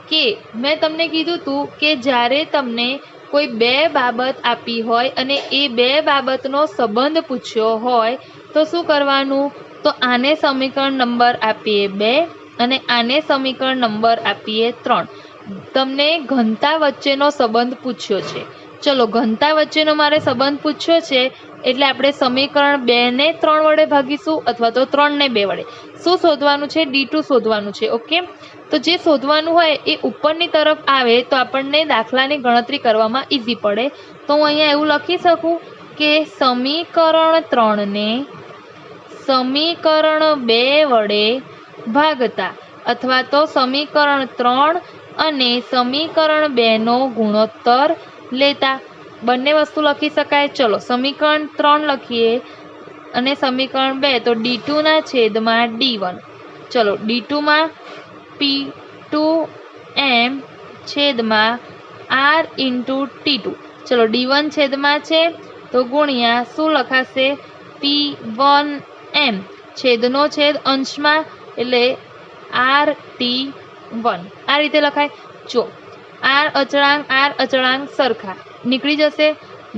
કે મેં તમને કીધું હતું કે જ્યારે તમને કોઈ 2 બાબત આપી હોય અને એ 2 બાબતનો સંબંધ પૂછ્યો હોય તો શું કરવાનું? તો આને સમીકરણ નંબર આપીએ 2 અને આને સમીકરણ નંબર આપીએ 3। તમને ઘનતા વચ્ચેનો સંબંધ પૂછ્યો છે. ચલો, ઘનતા વચ્ચેનો મારે સંબંધ પૂછ્યો છે એટલે આપણે સમીકરણ 2 ને 3 વડે ભાગીશું અથવા તો 3 ને 2 વડે. શું શોધવાનું છે? D2 શોધવાનું છે. ઓકે, તો જે શોધવાનું હોય એ ઉપરની તરફ આવે તો આપણને દાખલાની ગણતરી કરવામાં ઈઝી પડે. તો હું અહીંયા એવું લખી શકું કે સમીકરણ 3 ને સમીકરણ 2 વડે ભાગતા અથવા તો સમીકરણ 3 અને સમીકરણ 2 નો ગુણોત્તર લેતા બંને વસ્તુ લખી શકાય. ચલો, સમીકરણ 3 લખીએ અને સમીકરણ 2 તો D2 ના છેદમાં D1. ચલો, D2 માં P2m છેદમાં R ઇન્ટુ T2. ચલો, D1 છેદમાં છે તો ગુણ્યા શું લખાશે? P1m છેદનો છેદ અંશમાં એટલે RT1. આ રીતે લખાય. જો R અચળાંક સરખા નીકળી જશે.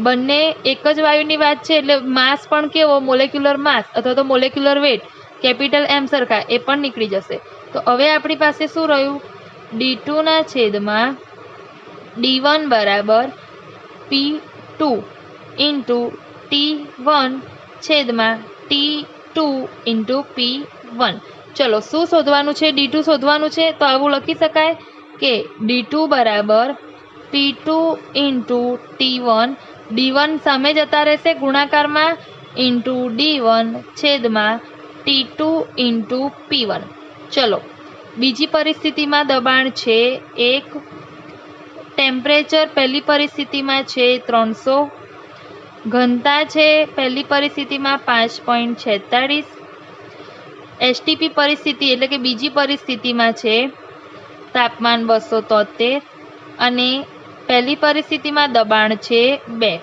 બંને એક જ વાયુની વાત છે એટલે માસ પણ કેવો? મોલેક્યુલર માસ અથવા તો મોલેક્યુલર વેટ કેપિટલ M સરખા એ પણ નીકળી જશે. તો હવે આપણી પાસે શું રહ્યું? D2 ના છેદમાં D1 બરાબર P2 ઇન્ટુ T1 છેદમાં T2 ઇન્ટુ P1. ચલો, શું શોધવાનું છે? D2 શોધવાનું છે. તો આવું લખી શકાય કે D2 બરાબર P2 ઇન્ટુ T1. D1 સામે જતા રહેશે ગુણાકારમાં ઇન્ટુ D1 છેદમાં T2 ઇન્ટુ P1. ચલો, બીજી પરિસ્થિતિમાં દબાણ છે 1. ટેમ્પરેચર પહેલી પરિસ્થિતિમાં છે 300. ઘનતા છે પહેલી પરિસ્થિતિમાં 5.46. એસટીપી પરિસ્થિતિ એટલે કે બીજી પરિસ્થિતિમાં છે તાપમાન 273 અને પહેલી પરિસ્થિતિમાં દબાણ છે 2.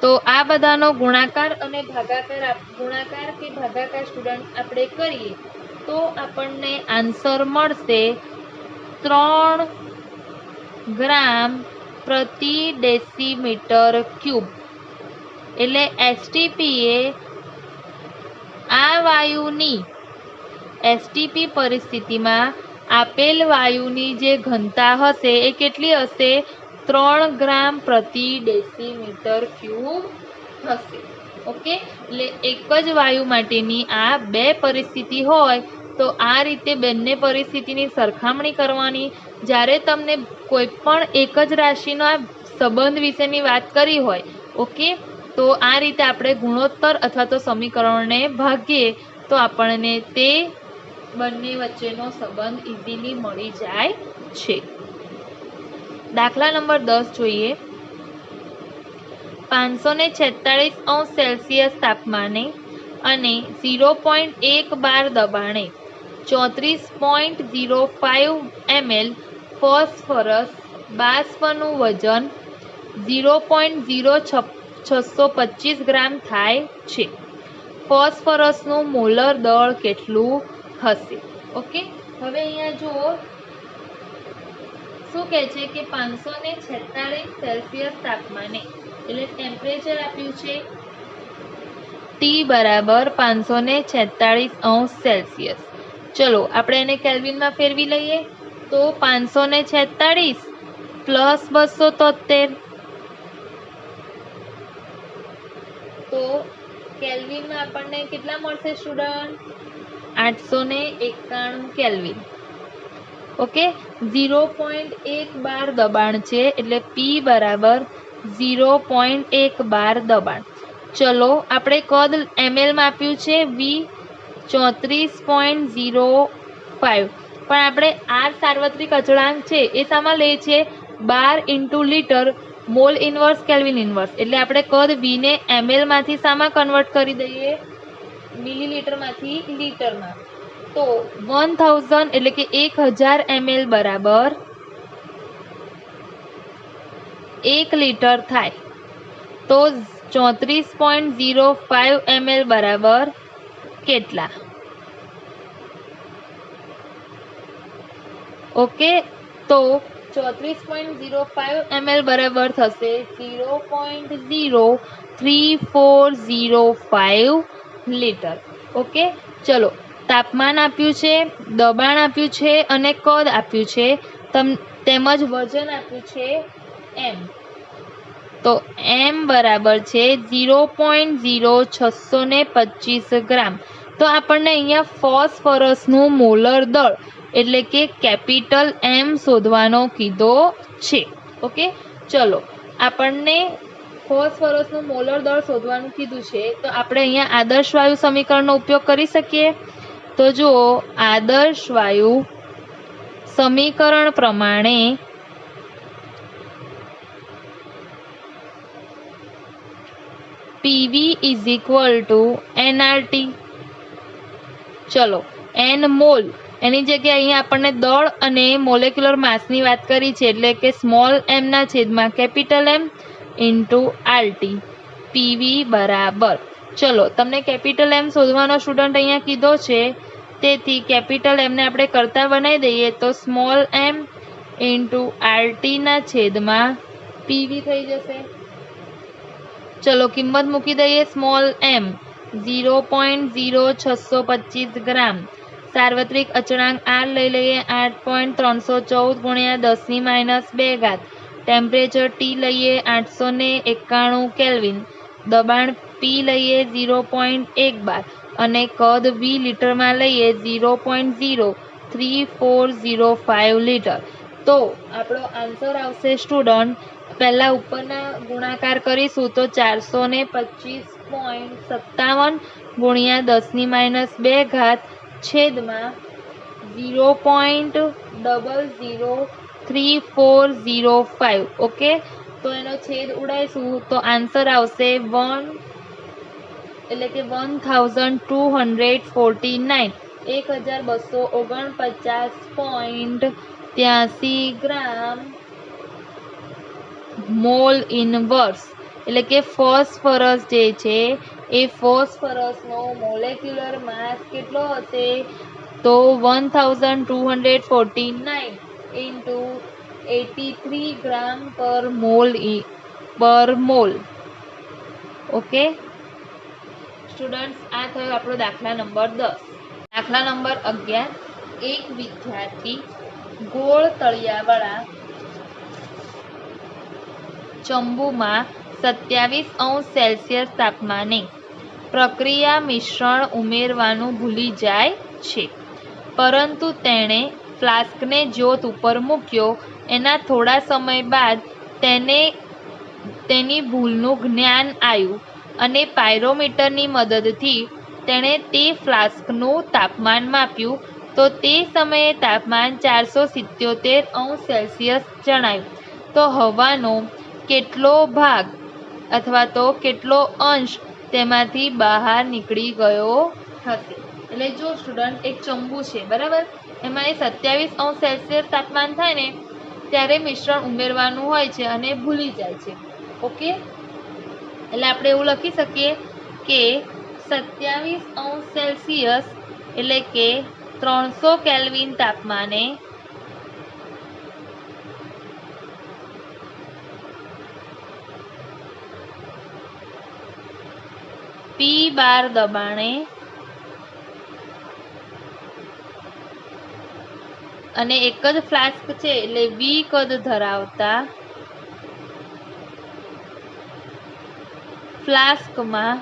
તો આ બધાનો ગુણાકાર અને ભાગાકાર સ્ટુડન્ટ આપણે કરીએ તો આપણને આન્સર મળશે 3 ગ્રામ પ્રતિ ડેસીમીટર ક્યુબ. એટલે એસટીપી એ આ વાયુની એસટીપી પરિસ્થિતિમાં આપેલ વાયુની જે ઘનતા હશે એ કેટલી હશે? 3 ગ્રામ પ્રતિ ડેસીમીટર ક્યુબ હશે. ઓકે, એટલે એક જ વાયુ માટેની આ બે પરિસ્થિતિ હોય તો આ રીતે બંને પરિસ્થિતિની સરખામણી કરવાની. જ્યારે તમને કોઈ પણ એક જ રાશિના સંબંધ વિશેની વાત કરી હોય, ઓકે, તો આ રીતે આપણે ગુણોત્તર અથવા તો સમીકરણને ભાગીએ તો આપણને તે બંને વચ્ચેનો સંબંધ ઇઝીલી મળી જાય છે. દાખલા નંબર 10 જોઈએ. 546° તાપમાને અને 0.1 દબાણે 34.05 ml ફોસ્ફરસ બાષ્પનું વજન 0.0625 ગ્રામ થાય છે. ફોસ્ફરસનું મોલર દળ કેટલું હશે? ઓકે, હવે અહીંયા જુઓ શું કહે છે કે 546° તાપમાને એટલે ટેમ્પરેચર આપ્યું છે T બરાબર 546°C. ચલો, આપણે એને કેલ્વિનમાં ફેરવી લઈએ તો 546 પ્લસ 273 તો કેલ્વિનમાં આપણને કેટલા મળશે સ્ટુડન્ટ? 891 કેલ્વિન. ઓકે, 0.1 દબાણ છે એટલે P બરાબર 0.1 દબાણ. ચલો, આપણે કદ ml માં આપ્યું છે V 34.05 પણ આપણે R સાર્વત્રિક અચળાંક છે એ શામાં લે છે? 12 into litre mall inverse kelvin inverse. એટલે આપણે કદ V ને ml માંથી શામાં કન્વર્ટ કરી દઈએ? મિલીલીટર માંથી લીટરમાં. તો 1000 એટલે કે 1000 ml બરાબર 1 લીટર થાય. તો 34.05 ml બરાબર કેટલા? ઓકે, તો 34.05 ml બરાબર થશે 0.0340 લીટર. ઓકે, ચલો, તાપમાન આપ્યું છે, દબાણ આપ્યું છે અને કદ આપ્યું છે. તેમજ વજન આપ્યું છે m, તો m બરાબર છે 0.0625 ગ્રામ. તો આપણને અહીંયા ફોસ્ફરસનું મોલર દળ એટલે કે કેપિટલ M શોધવાનો કીધો છે. ઓકે, ચલો આપણને ફોસ્ફરસનું મોલર દળ શોધવાનું કીધું છે, તો આપણે અહીંયા આદર્શ વાયુ સમીકરણનો ઉપયોગ કરી શકીએ. તો જુઓ, આદર્શ વાયુ સમીકરણ પ્રમાણે PV is equal to nRT. ચલો, n મોલ એની જગ્યાએ અહીંયા આપણને દળ અને મોલેક્યુલર માસની વાત કરી છે, એટલે કે સ્મોલ m ના છેદમાં capital M into RT. PV બરાબર, ચલો તમને કેપિટલ M શોધવાનો સ્ટુડન્ટ અહીંયા કીધો છે, તેથી કેપિટલ M ને આપણે કરતા બનાવી દઈએ તો સ્મોલ m ઇન્ટુ RT ના છેદમાં PV થઈ જશે. ચલો કિંમત મૂકી દઈએ. સ્મોલ m 0.0625 ગ્રામ. સાર્વત્રિક અચળાંક R લઈ લઈએ 8.314 ગુણ્યા 10⁻². ટેમ્પરેચર T લઈએ 891 કેલ્વિન. દબાણ P લઈએ 0.1 અને કદ V લીટરમાં લઈએ 0.03405 લીટર. તો આપણો આન્સર આવશે સ્ટુડન્ટ, પહેલા ઉપરના ગુણાકાર કરીશું તો 425.57 ગુણ્યા 10⁻² છેદમાં 0.03405. ઓકે, તો એનો છેદ ઉડાઈશું તો આન્સર આવશે 1 એટલે કે 1249 1249.83 ગ્રામ મોલ ઇનવર્સ. એટલે કે ફોસ્ફરસ જે છે એ ફોસ્ફરસનો મોલેક્યુલર માસ કેટલો હશે? તો 1249 ઇન્ટુ 83 ગ્રામ પર મોલ. ઓકે સ્ટુડન્ટ્સ, આ થયો આપણો દાખલા નંબર 10. દાખલા નંબર 11. એક વિદ્યાર્થી ગોળ તળિયાવાળા ચંબુમાં 27°C તાપમાને પ્રક્રિયા મિશ્રણ ઉમેરવાનું ભૂલી જાય છે, પરંતુ તેણે ફ્લાસ્કને જ્યોત ઉપર મૂક્યો. એના થોડા સમય બાદ તેને તેની ભૂલનું જ્ઞાન આવ્યું અને પાયરોમીટરની મદદથી તેણે તે ફ્લાસ્કનું તાપમાન માપ્યું. તો તે સમયે તાપમાન 477°C જણાયું. તો હવાનો કેટલો ભાગ અથવા તો કેટલો અંશ તેમાંથી બહાર નીકળી ગયો હશે? એટલે જો સ્ટુડન્ટ, એક ચંબુ છે બરાબર, એમાં એ 27°C તાપમાન થાય ને ત્યારે મિશ્રણ ઉમેરવાનું હોય છે અને ભૂલી જાય છે. ઓકે, એટલે આપણે એવું લખી શકીએ કે 27°C એટલે કે 300 કેલ્વિન તાપમાને P12 દબાણે અને એક જ ફ્લાસ્ક છે એટલે V કદ ધરાવતા ફ્લાસ્કમાં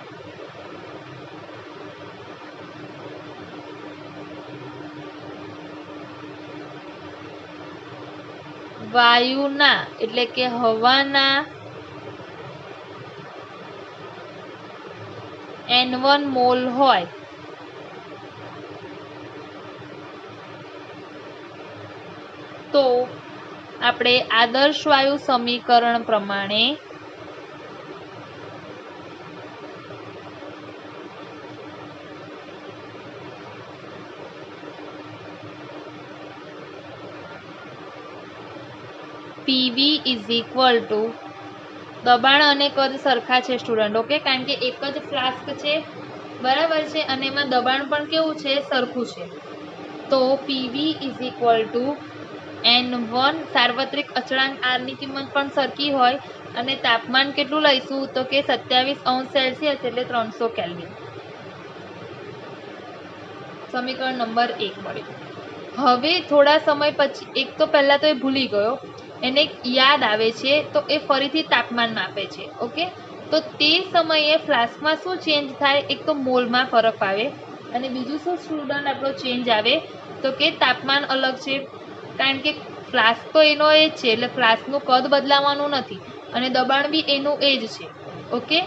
વાયુના એટલે કે હવાના N1 મોલ હોય તો આપણે આદર્શ વાયુ સમીકરણ પ્રમાણે PV ઇઝ ઇક્વલ ટુ, દબાણ અને કદ સરખા છે સ્ટુડન્ટ. ઓકે, કારણ કે એક જ ફ્લાસ્ક છે બરાબર છે અને એમાં દબાણ પણ કેવું છે? સરખું છે. તો PV is equal to N1, સાર્વત્રિક અચળાંક R ની કિંમત પણ સરખી હોય અને તાપમાન કેટલું લઈશું? તો કે 27°C એટલે 300 કેલ્વિન. સમીકરણ નંબર 1 મળ્યું. હવે થોડા સમય પછી એક તો પહેલાં તો એ ભૂલી ગયો, એને યાદ આવે છે તો એ ફરીથી તાપમાન માપે છે. ઓકે, તો તે સમયે ફ્લાસ્કમાં શું ચેન્જ થાય? એક તો મોલમાં ફરક આવે અને બીજું શું સ્ટુડન્ટ આપણો ચેન્જ આવે તો કે તાપમાન અલગ છે, કારણ કે ફ્લાસ્ક તો એનો એ જ છે, એટલે ફ્લાસ્કનું કદ બદલાવાનું નથી અને દબાણ બી એનું એ જ છે. ઓકે,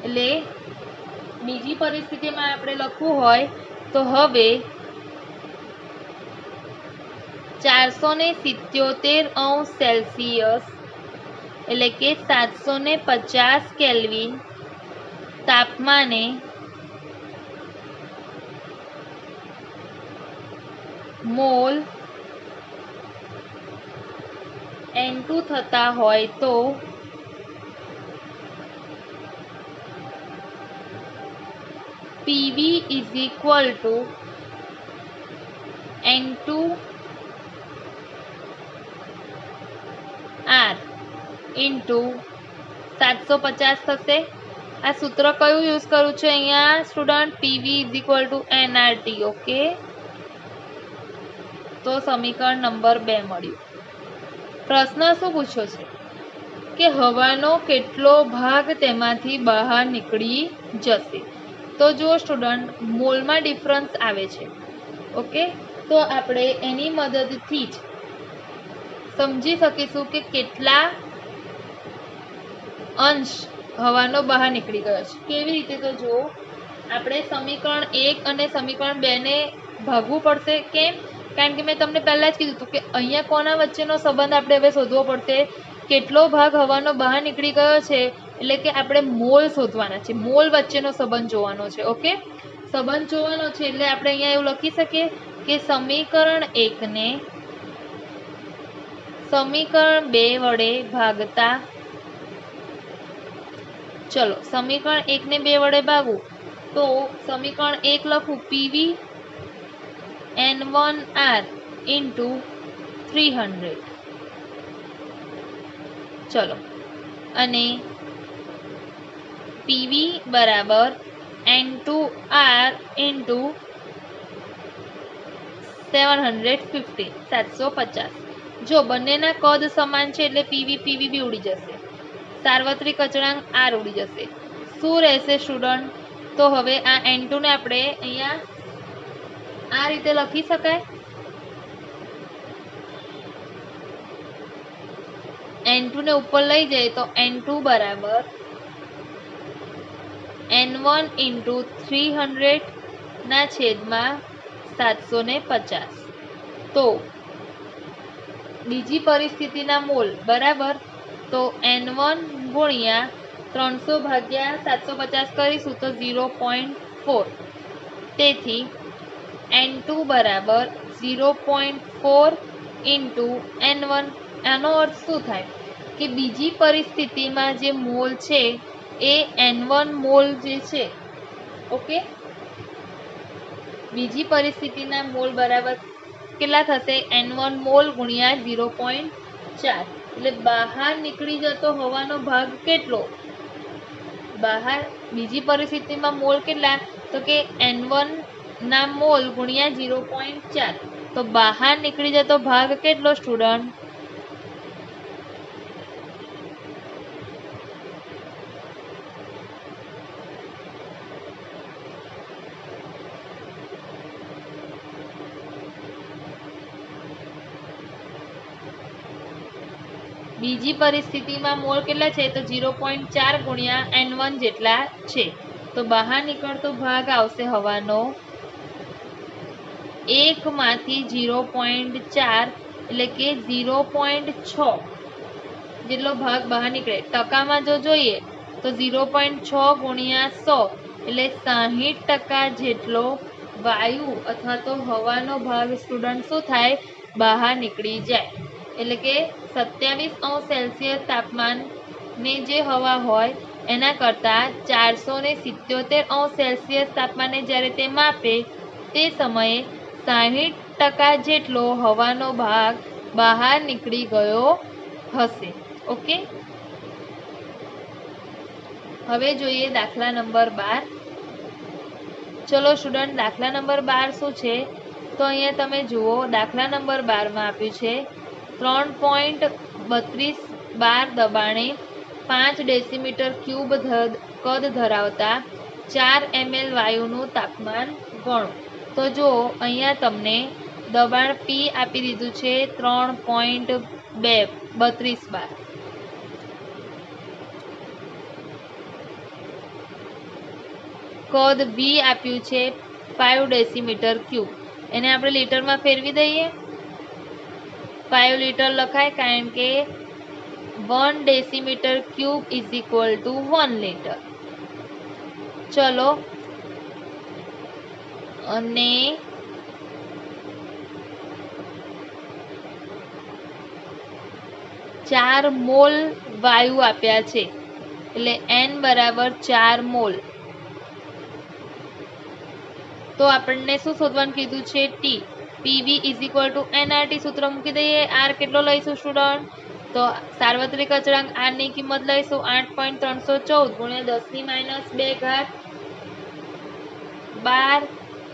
એટલે બીજી પરિસ્થિતિમાં આપણે લખવું હોય તો હવે 477 સેલ્સિયસ એટલે કે 750 કેલ્વિન તાપમાને મોલ N2 થતા હોય તો PV is equal to N2 R into 750 થશે. આ સૂત્ર કયું યુઝ કરું છું અહીંયા student? PV is equal to nRT. Okay, તો સમીકરણ નંબર 2 મળ્યું. પ્રશ્ન શું પૂછ્યો છે કે હવાનો કેટલો ભાગ તેમાંથી બહાર નીકળી જશે? તો જો સ્ટુડન્ટ મોલમાં ડિફરન્સ આવે છે. ઓકે, તો આપણે એની મદદથી જ સમજી શકીશું કે કેટલા અંશ હવાનો બહાર નીકળી ગયો છે. કેવી રીતે? તો જો આપણે સમીકરણ 1 અને સમીકરણ 2 ને ભાગવું પડશે. કેમ? કારણ કે મેં તમને પહેલાં જ કીધું હતું કે અહીંયા કોના વચ્ચેનો સંબંધ આપણે હવે શોધવો પડશે? કેટલો ભાગ હવાનો બહાર નીકળી ગયો છે, એટલે કે આપણે મોલ શોધવાના છે, મોલ વચ્ચેનો સંબંધ જોવાનો છે. ઓકે, સંબંધ જોવાનો છે એટલે આપણે અહીંયા એવું લખી શકીએ કે સમીકરણ 1 ને સમીકરણ 2 વડે ભાગતા, ચલો સમીકરણ 1 ને 2 વડે ભાગવું તો સમીકરણ 1 લખું PV N1R ઇન્ટુ 300. ચલો, અને PV બરાબર N2R ઇન્ટુ 750 750. જો બંનેના કદ સમાન છે એટલે PV બી ઉડી જશે, સાર્વત્રિક અચળાંક R ઉડી જશે. શું રહેશે સ્ટુડન્ટ? તો હવે આ N2 ને આપણે અહીંયા આ રીતે લખી શકાય. N2 ને ઉપર લઈ જાય તો N2 બરાબર N1 ઇન્ટુ 300 ના છેદમાં 750. તો બીજી પરિસ્થિતિના મોલ બરાબર, તો N1 ગુણ્યા 300 ભાગ્યા 750 કરીશું તો 0.4. તેથી N2 બરાબર 0.4 ઇન્ટુ N1. આનો અર્થ શું થાય કે બીજી પરિસ્થિતિમાં જે મોલ છે એ N1 મોલ જે છે. ઓકે, બીજી પરિસ્થિતિના મોલ બરાબર કેટલા થશે? N1 મોલ ગુણ્યા 0.4. એટલે બહાર નીકળી જતો હવાનો ભાગ કેટલો? બહાર બીજી પરિસ્થિતિમાં મોલ કેટલા? તો કે N1 ના મોલ ગુણ્યા 0.4. તો બહાર નીકળી જતો ભાગ કેટલો સ્ટુડન્ટ? બીજી પરિસ્થિતિમાં મોલ કેટલા છે? તો 0.4 ગુણ્યા N1 જેટલા છે. તો બહાર નીકળતો ભાગ આવશે હવાનો 1 માંથી 0.4 એટલે કે 0.6 જેટલો ભાગ બહાર નીકળે. ટકામાં જો જોઈએ તો 0.6 ગુણ્યા 100 એટલે 60% જેટલો વાયુ અથવા તો હવાનો ભાગ સ્ટુડન્ટ શું થાય? બહાર નીકળી જાય. એટલે કે 27° સેલ્સિયસ તાપમાને જે હવા હોય એના કરતાં 477° સેલ્સિયસ તાપમાને જ્યારે તે માપે તે સમયે 60% જેટલો હવાનો ભાગ બહાર નીકળી ગયો હશે. ઓકે, હવે જોઈએ દાખલા નંબર 12. ચલો સ્ટુડન્ટ, દાખલા નંબર 12 શું છે? તો અહીંયા તમે જુઓ દાખલા નંબર 12 માં આપ્યું છે 3.32 બાર દબાણે 5 ડેસીમીટર ક્યુબ કદ ધરાવતા 4 ml વાયુનું તાપમાન ગણો। તો જો અહીંયા તમને દબાણ P આપી દીધું છે 3.32 બાર, કદ V આપ્યું છે 5 ડેસીમીટર ક્યુબ, એને આપણે લીટરમાં ફેરવી દઈએ। 5 લીટર લખાય કારણ કે 1 decimetre cube is equal to 1 litre. ચલો, અને 4 મોલ વાયુ આપ્યા છે, એટલે N બરાબર 4 મોલ। તો આપણને શું શોધવાનું કીધું છે? T। PV is equal to NRT સૂત્ર મૂકી દઈએ। R કેટલો લઈશું સ્ટુડન્ટ? તો સાર્વત્રિક અચળાંક R ની કિંમત લઈશું 8.314 ગુણ્યા 10 - 2 ઘાત 12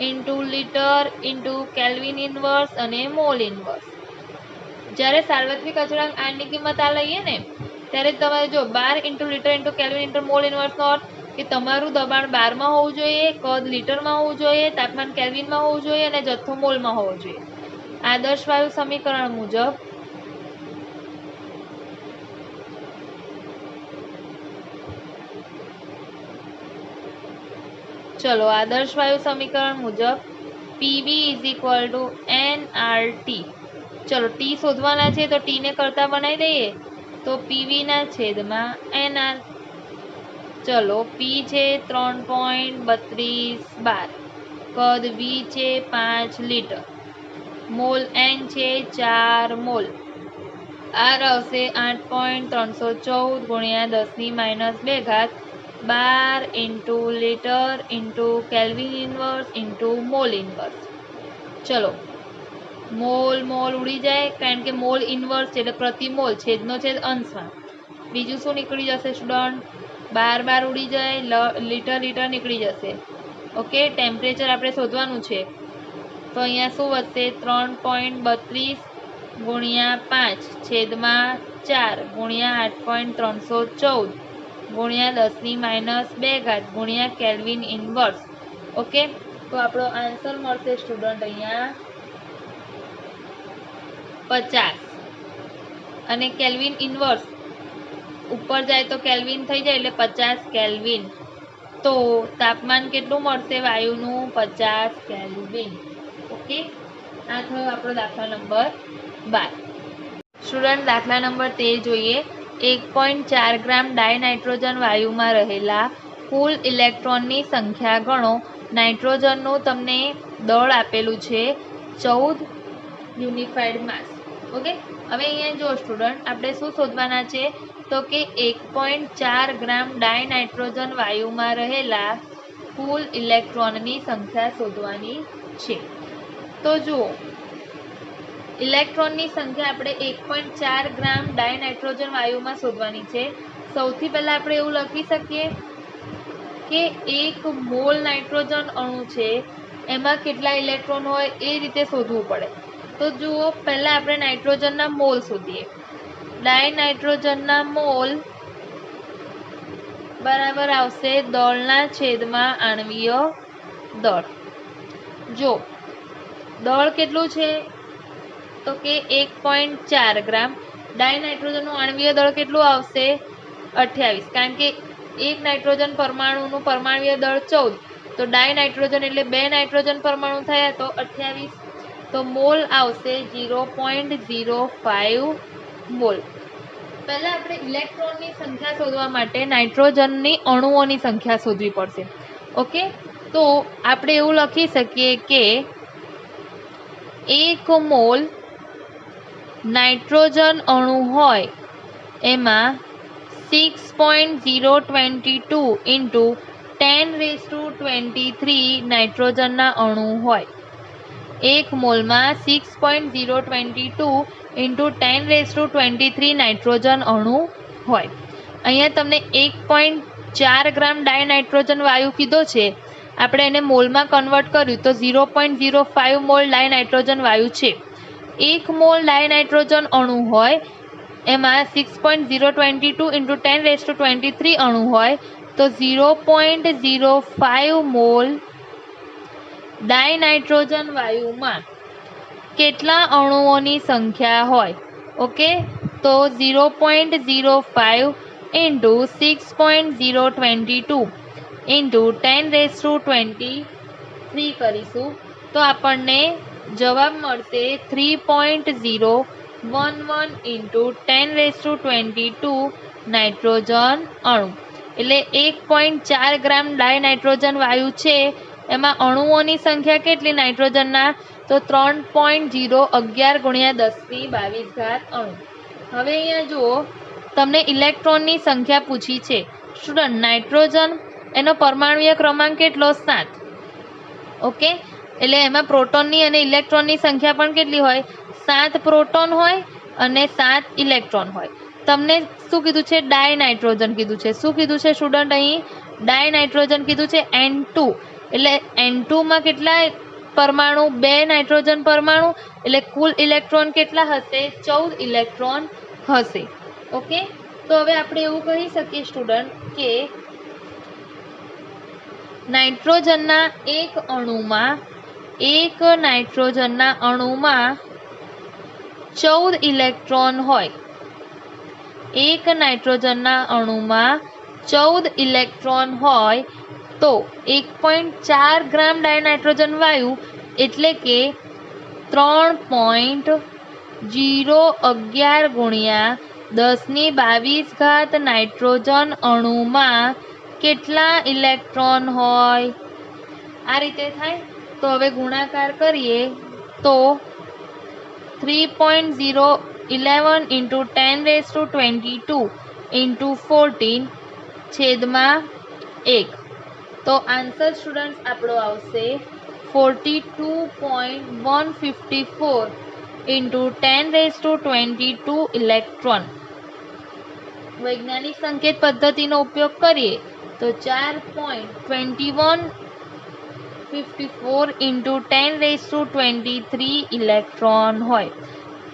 into litre into kelvin inverse અને મોલ ઇનવર્સ। જ્યારે સાર્વત્રિક અચળાંક R ની કિંમત આ લઈએ ને ત્યારે તમારે જો 12 into litre into kelvin into mole ઇનવર્સનો અર્થ કે તમારું દબાણ બારમાં હોવું જોઈએ, કદ લીટરમાં હોવું જોઈએ, તાપમાન કેલ્વિનમાં હોવું જોઈએ અને જથ્થો મોલમાં હોવો જોઈએ। આદર્શ વાયુ સમીકરણ મુજબ આદર્શ વાયુ સમીકરણ મુજબ PV is equal to nRT। ચલો, T શોધવાના છે તો T ને કરતા બનાવી દઈએ તો PV ના છેદમાં NR। ચલો, P છે 3.32 બાર, કદ V છે 5 લીટર, મોલ N છે 4 મોલ, R આવશે 8.314 ગુણ્યા 10 - 2 ઘાત 12 into litre into kelvin inverse into mall inverse. ચલો, મોલ મોલ ઉડી જાય કારણ કે મોલ ઇનવર્સ એટલે પ્રતિ મોલ, છેદનો છેદ અંશમાં। બીજું શું નીકળી જશે સ્ટુડન્ટ? 12 ઉડી જાય, લીટર લીટર નીકળી જશે। ઓકે, ટેમ્પરેચર આપણે શોધવાનું છે તો અહીંયા શું વધશે? 3.32 ગુણ્યા 5 છેદમાં 4 ગુણ્યા 8.314 ગુણ્યા 10 - 2 ઘાત ગુણ્યા કેલ્વિન ઇનવર્સ। ઓકે, તો આપણો આન્સર મળશે સ્ટુડન્ટ અહીંયા 50, અને કેલ્વિન ઇનવર્સ ઉપર જાય તો કેલ્વિન થઈ જાય એટલે 50 કેલ્વિન। તો તાપમાન કેટલું મળશે વાયુનું? 50 કેલ્વિન। ઓકે, આ થયો આપણો દાખલા નંબર 12। સ્ટુડન્ટ, દાખલા નંબર 13 જોઈએ। 1.4 ગ્રામ ડાયનાઇટ્રોજન વાયુમાં રહેલા કુલ ઇલેક્ટ્રોનની સંખ્યા ગણો। નાઇટ્રોજનનું તમને દળ આપેલું છે 14 યુનિફાઈડ માસ। ઓકે, હવે અહીંયા જો સ્ટુડન્ટ આપણે શું શોધવાના છે તો કે 1.4 ગ્રામ ડાયનાઇટ્રોજન વાયુમાં રહેલા કુલ ઇલેક્ટ્રોનની સંખ્યા શોધવાની છે। તો જુઓ, ઇલેક્ટ્રોનની સંખ્યા આપણે 1.4 ગ્રામ ડાયનાઇટ્રોજન વાયુમાં શોધવાની છે। સૌથી પહેલા આપણે એવું લખી શકીએ કે 1 મોલ નાઇટ્રોજન અણુ છે એમાં કેટલા ઇલેક્ટ્રોન હોય એ રીતે શોધવું પડે। તો જુઓ, પહેલા આપણે નાઇટ્રોજનના મોલ શોધીએ। ડાયનાઇટ્રોજનના મોલ બરાબર આવશે દળના છેદમાં આણ્વીય દળ। જો દળ કેટલું છે તો કે 1.4 ગ્રામ, ડાયનાઇટ્રોજનનું આણ્વીય દળ કેટલું આવશે? 28, કારણ કે એક નાઇટ્રોજન પરમાણુનું પરમાણ્વીય દળ 14, તો ડાયનાઇટ્રોજન એટલે 2 નાઇટ્રોજન પરમાણુ થયા તો 28, તો મોલ આવશે 0.05 મોલ। પહેલા આપણે ઇલેક્ટ્રોનની સંખ્યા શોધવા માટે નાઇટ્રોજનની અણુઓની સંખ્યા શોધવી પડશે। ઓકે, તો આપણે એવું લખી શકીએ કે 1 મોલ નાઇટ્રોજન અણુ હોય એમાં 6.022 ઇન્ટુ 10⁻23 નાઇટ્રોજનના અણુ હોય। 1 મોલમાં 6.022 ઇન્ટુ 10⁻23 નાઇટ્રોજન અણુ હોય। અહીંયા તમને 1.4 ગ્રામ ડાયનાઇટ્રોજન વાયુ કીધો છે આપણે એને મોલમાં કન્વર્ટ કર્યું તો 0.05 મોલ ડાય નાઇટ્રોજન વાયુ છે. 1 મોલ ડાય નાઇટ્રોજન અણુ હોય એમાં 6.022 × 10⁻23 અણુ હોય તો 0.05 મોલ ડાય નાઇટ્રોજન વાયુમાં કેટલા અણુઓની સંખ્યા હોય? ઓકે, તો 0.05 × 6.022 × 10⁻23 કરીશું તો આપણને જવાબ મળશે 3.011 × 10⁻22 નાઇટ્રોજન અણુ. એટલે 1.4 ગ્રામ ડાય નાઇટ્રોજન વાયુ છે એમાં અણુઓની સંખ્યા કેટલી નાઇટ્રોજનના? તો 3.011 × 1022 અણુ. હવે અહીંયા જુઓ, તમને ઇલેક્ટ્રોનની સંખ્યા પૂછી છે. સ્ટુડન્ટ, નાઇટ્રોજન એનો પરમાણુય ક્રમાંક કેટલો? 7. ઓકે, એટલે એમાં પ્રોટોનની અને ઇલેક્ટ્રોનની સંખ્યા પણ કેટલી હોય? 7 પ્રોટોન હોય અને 7 ઇલેક્ટ્રોન હોય. તમને શું કીધું છે? ડાય નાઇટ્રોજન કીધું છે. શું કીધું છે સ્ટુડન્ટ? અહીં ડાય નાઇટ્રોજન કીધું છે N2. એટલે N2 માં કેટલા પરમાણુ? 2 નાઇટ્રોજન પરમાણુ. એટલે કુલ ઇલેક્ટ્રોન કેટલા હશે? 14 ઇલેક્ટ્રોન હશે. ઓકે, તો હવે આપણે એવું કહી શકીએ સ્ટુડન્ટ કે નાઇટ્રોજનના એક અણુમાં 14 ઇલેક્ટ્રોન હોય. એક નાઇટ્રોજનના અણુમાં 14 ઇલેક્ટ્રોન હોય તો 1.4 ગ્રામ ડાય નાઇટ્રોજન વાયુ એટલે કે 3.011 × 1022 નાઇટ્રોજન અણુમાં કેટલા ઇલેક્ટ્રોન હોય? આ રીતે થાય. તો હવે ગુણાકાર કરીએ તો 3.011 × 10⁻22 × 14/1. તો આન્સર સ્ટુડન્ટ આપણો આવશે 42.154 × 10⁻22 ઇલેક્ટ્રોન. વૈજ્ઞાનિક સંકેત પદ્ધતિનો ઉપયોગ કરીએ તો 4.2154 × 10⁻23 ઇલેક્ટ્રોન હોય.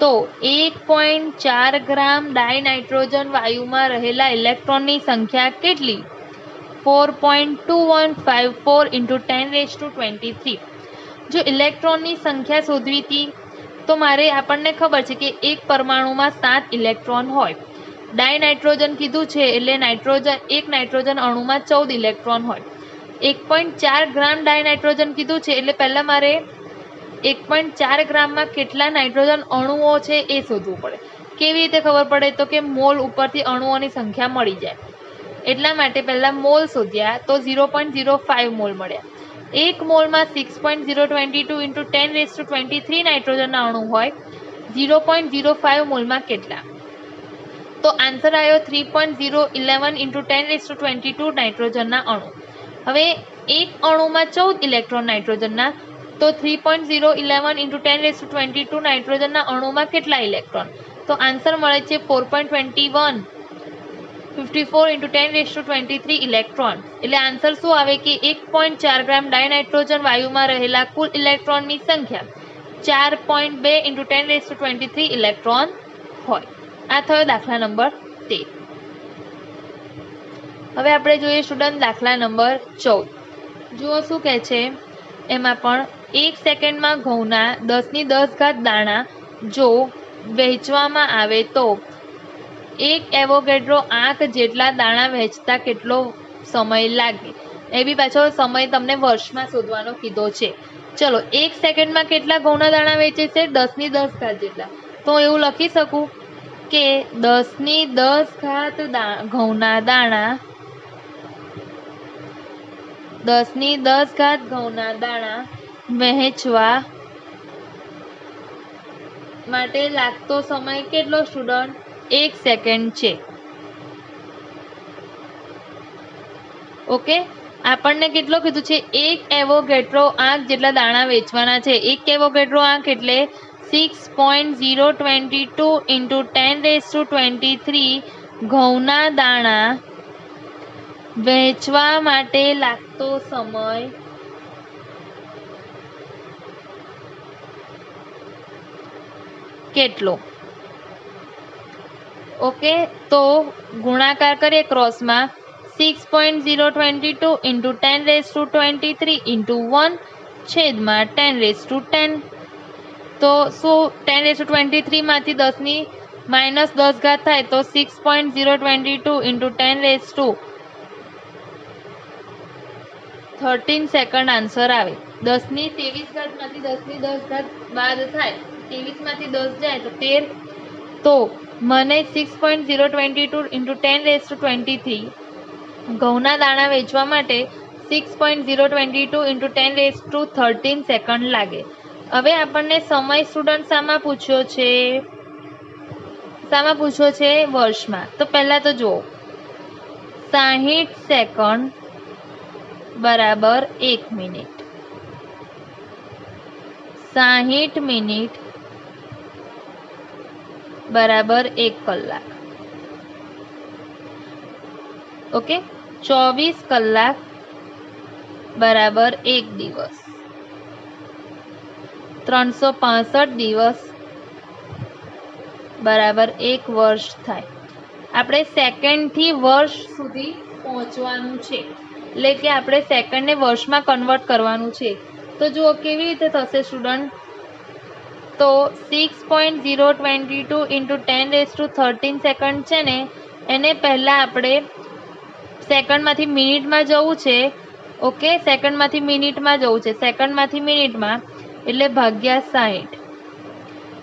તો 1.4 ગ્રામ ડાય નાઇટ્રોજન વાયુમાં રહેલા ઇલેક્ટ્રોનની સંખ્યા કેટલી? 4.2154 × 10⁻23. જો ઇલેક્ટ્રોનની સંખ્યા શોધવી હતી તો આપણને ખબર છે કે એક પરમાણુમાં 7 ઇલેક્ટ્રોન હોય. ડાય નાઇટ્રોજન કીધું છે એટલે એક નાઇટ્રોજન અણુમાં 14 ઇલેક્ટ્રોન હોય. 1.4 ગ્રામ ડાય નાઇટ્રોજન કીધું છે એટલે પહેલા મારે 1.4 ગ્રામમાં કેટલા નાઇટ્રોજન અણુઓ છે એ શોધવું પડે. કેવી રીતે ખબર પડે? તો કે મોલ ઉપરથી અણુઓની સંખ્યા મળી જાય. એટલા માટે પહેલા મોલ શોધ્યા તો 0.05 મોલ મળ્યા. એક મોલમાં 6.022 × 10⁻23 નાઇટ્રોજનના અણુ હોય. 0.05 મોલમાં કેટલા? તો આન્સર આવ્યો 3.011 × 10⁻22 નાઇટ્રોજનના અણુ. હવે એક અણુમાં 14 ઇલેક્ટ્રોન નાઇટ્રોજનના, તો 3.011 × 10⁻22 નાઇટ્રોજનના અણુમાં કેટલા ઇલેક્ટ્રોન? તો આન્સર મળે છે 4.2154 × 10⁻23 ઇલેક્ટ્રોન. એટલે આન્સર શું આવે કે 1.4 ગ્રામ ડાય નાઇટ્રોજન વાયુમાં રહેલા કુલ ઇલેક્ટ્રોનની સંખ્યા 4.2 × 10⁻23 ઇલેક્ટ્રોન હોય. આ થયો દાખલા નંબર 13. હવે આપણે જોઈએ સ્ટુડન્ટ દાખલા નંબર 14. જુઓ શું કહે છે. એમાં પણ 1 સેકન્ડમાં ઘઉંના 1010 દાણા જો વહેંચવામાં આવે તો 1 એવોગેડ્રો આંક જેટલા દાણા વહેંચતા કેટલો સમય લાગે? એ બી પાછો સમય તમને વર્ષમાં શોધવાનો કીધો છે. ચલો, 1 સેકન્ડમાં કેટલા ઘઉંના દાણા વેચે છે? 1010 જેટલા. તો એવું લખી શકું કે 1010 ઘઉંના દાણા 1010 ઘઉંના દાણા વહેંચવા માટે લાગતો સમય કેટલો સ્ટુડન્ટ? 1 સેકન્ડ છે. ઓકે, આપણને કેટલો કીધું છે? 1 એવોગેડ્રો આંક જેટલા દાણા વેચવાના છે. 1 એવોગેડ્રો આંક એટલે 6.022 × 10⁻23 ઘઉંના દાણા વહેંચવા માટે લાગતો સમય કેટલો. ઓકે, તો ગુણાકાર કરીએ ક્રોસમાં 6.022 into 10⁻23 into 1 છેદમાં 10⁻10. તો શું 10⁻23 માંથી 10 ની -10 ઘાત થાય તો 6.022 into 10⁻13 સેકન્ડ આન્સર આવે. 10 ની 23 ઘાત માંથી 10 ની 10 ઘાત બાદ થાય, 23 માંથી 10 જાય તો 13. તો મને 6.022 into 10⁻23 ઘઉંના દાણા વેચવા માટે 6.022 into 10⁻13 સેકન્ડ લાગે. હવે આપણને સમય સ્ટુડન્ટ શામાં પૂછ્યો છે? વર્ષમાં. તો પહેલા તો જુઓ, 60 સેકન્ડ બરાબર 1 મિનિટ, 60 મિનિટ બરાબર 1 કલાક. ઓકે, 24 કલાક બરાબર 1 દિવસ, 365 દિવસ બરાબર 1 વર્ષ થાય. આપણે સેકન્ડથી વર્ષ સુધી પહોંચવાનું છે, એટલે કે આપણે સેકન્ડને વર્ષમાં કન્વર્ટ કરવાનું છે. તો જુઓ કેવી રીતે થશે સ્ટુડન્ટ. તો 6.022 into 10⁻13 સેકન્ડ છે ને, એને પહેલાં આપણે સેકન્ડમાંથી મિનિટમાં જવું છે. ઓકે, સેકન્ડમાંથી મિનિટમાં જવું છે, સેકન્ડમાંથી મિનિટમાં એટલે ભાગ્યા 60.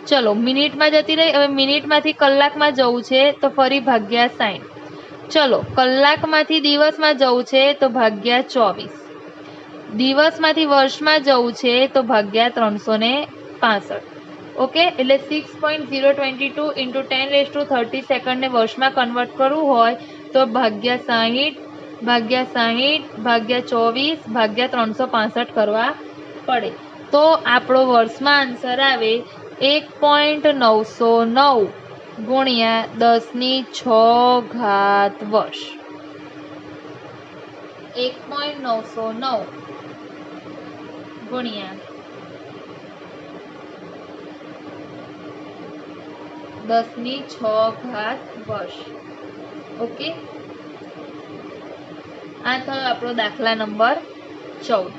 ચલો, મિનિટમાં જતી રહી. હવે મિનિટમાંથી કલાકમાં જવું છે તો ફરી ભાગ્યા 60. ચલો, કલાકમાંથી દિવસમાં જવું છે તો ભાગ્યા 24. દિવસમાંથી વર્ષમાં જવું છે તો ભાગ્યા 365. ઓકે, એટલે 6.022 into 10⁻13 સેકન્ડને વર્ષમાં કન્વર્ટ કરવું હોય તો ભાગ્યા 60 ભાગ્યા 24 ભાગ્યા 365 કરવા પડે. તો આપણો વર્ષમાં આન્સર આવે 1.909 ગુણ્યા 10⁶ વર્ષ. 1.909 ગુણ્યા 10⁶ વર્ષ. ઓકે, આ થયો આપણો દાખલા નંબર 14.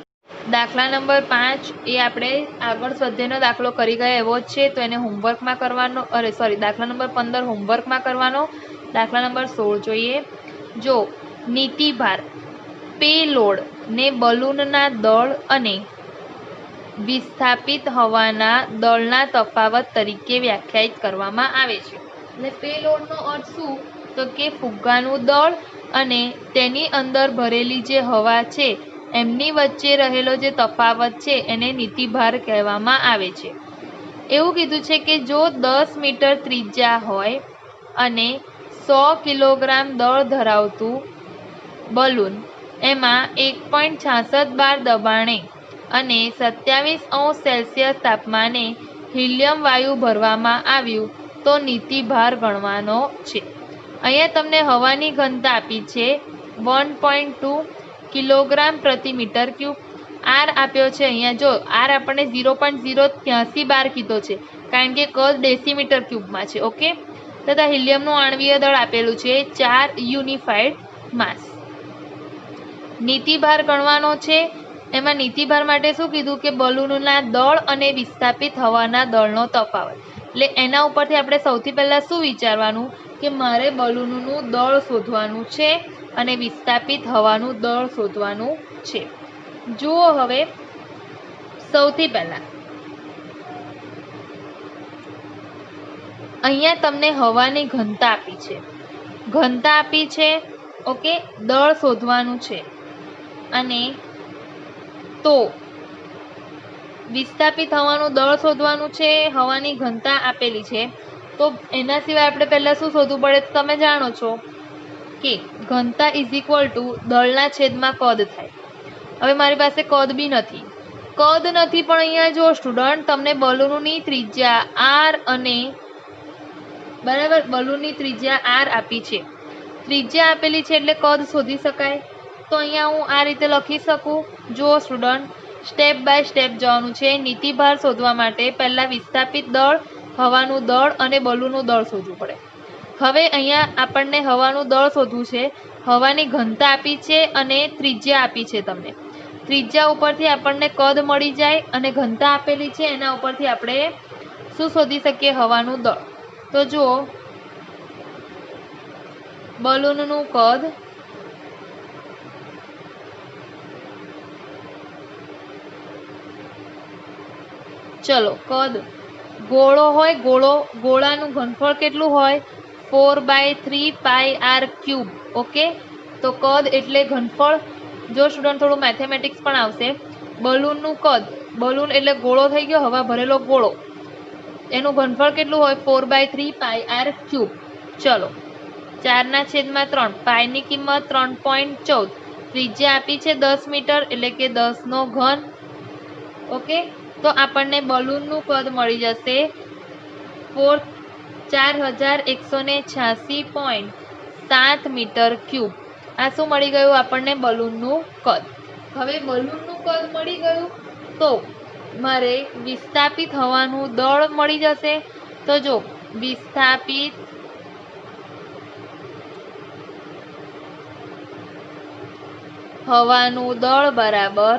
દાખલા નંબર 5 એ આપણે આગળ સ્વાધ્યાયનો દાખલો કરી ગયા એવો જ છે, તો એને હોમવર્કમાં કરવાનો. દાખલા નંબર 15 હોમવર્કમાં કરવાનો. દાખલા નંબર 16 જોઈએ. જો નીતિભાર, પેલોડ ને બલૂનના દળ અને વિસ્થાપિત હવાના દળના તફાવત તરીકે વ્યાખ્યાયિત કરવામાં આવે છે. એટલે પેલોડનો અર્થ શું? તો કે ફુગ્ગાનું દળ અને તેની અંદર ભરેલી જે હવા છે એમની વચ્ચે રહેલો જે તફાવત છે એને નીતિભાર કહેવામાં આવે છે. એવું કીધું છે કે જો 10 મીટર ત્રિજ્યા હોય અને 100 કિલોગ્રામ દળ ધરાવતું બલૂન એમાં 1.66 બાર દબાણે અને 27°C તાપમાને હિલિયમ વાયુ ભરવામાં આવ્યું તો નીતિભાર ગણવાનો છે. અહીંયા તમને હવાની ઘનતા આપી છે 1.2 કિલોગ્રામ પ્રતિ મીટર ક્યુબ. આર આપ્યો છે. અહીંયા જો આર આપણને 0.083 બાર કીધો છે, કારણ કે કદ ડેસીમીટર ક્યુબમાં છે. ઓકે, તથા હિલિયમનું આણ્વીય દળ આપેલું છે 4 યુનિફાઈડ માસ. નીતિભાર ગણવાનો છે. એમાં નીતિભાર માટે શું કીધું કે બલૂનના દળ અને વિસ્થાપિત હવાના દળનો તફાવત. એટલે એના ઉપરથી આપણે સૌથી પહેલાં શું વિચારવાનું કે મારે બલૂનનું દળ શોધવાનું છે અને વિસ્થાપિત હવાનું દળ શોધવાનું છે. જુઓ હવે, સૌથી પહેલાં અહીંયા તમને હવાની ઘનતા આપી છે. ઓકે, દળ શોધવાનું છે. અને તો વિસ્થાપિત હવાનું દળ શોધવાનું છે, હવાની ઘનતા આપેલી છે. તો એના સિવાય આપણે પહેલાં શું શોધવું પડે? તમે જાણો છો કે ઘનતા = દળના છેદમાં કદ થાય. હવે મારી પાસે કદ નથી, પણ અહીંયા જો સ્ટુડન્ટ તમને બલૂનની ત્રિજ્યા આર અને બરાબર બલૂનની ત્રિજ્યા આર આપી છે, ત્રિજ્યા આપેલી છે એટલે કદ શોધી શકાય. તો અહીંયા હું આ રીતે લખી શકું. જુઓ સ્ટુડન્ટ, સ્ટેપ બાય સ્ટેપ જવાનું છે. નીતિભાર શોધવા માટે પહેલાં વિસ્થાપિત દળ હવાનું દળ અને બલૂનનું દળ શોધવું પડે. હવે અહીંયા આપણને હવાનું દળ શોધવું છે. હવાની ઘનતા આપી છે અને ત્રિજ્યા આપી છે તમને. ત્રિજ્યા ઉપરથી આપણને કદ મળી જાય અને ઘનતા આપેલી છે એના ઉપરથી આપણે શું શોધી શકીએ? હવાનું દળ. તો જુઓ, બલૂનનું કદ ચલો કદ ગોળો હોય, ગોળાનું ઘનફળ કેટલું હોય? 4/3πr³. ઓકે, તો કદ એટલે ઘનફળ. જો સ્ટુડન્ટ થોડું મેથેમેટિક્સ પણ આવશે. બલૂનનું કદ, બલૂન એટલે ગોળો થઈ ગયો, હવા ભરેલો ગોળો, એનું ઘનફળ કેટલું હોય? 4/3πr³. ચલો 4/3. પાઈની કિંમત 3.14. ત્રિજ્યા આપી છે 10 મીટર એટલે કે 10^3. ઓકે, તો આપણને બલૂનનું કદ મળી જશે 4186.7 મીટર ક્યુબ. આ શું મળી ગયું આપણને? બલૂનનું કદ. હવે બલૂનનું કદ મળી ગયું તો મારે વિસ્થાપિત હવાનું દળ મળી જશે. તો જો વિસ્થાપિત હવાનું દળ બરાબર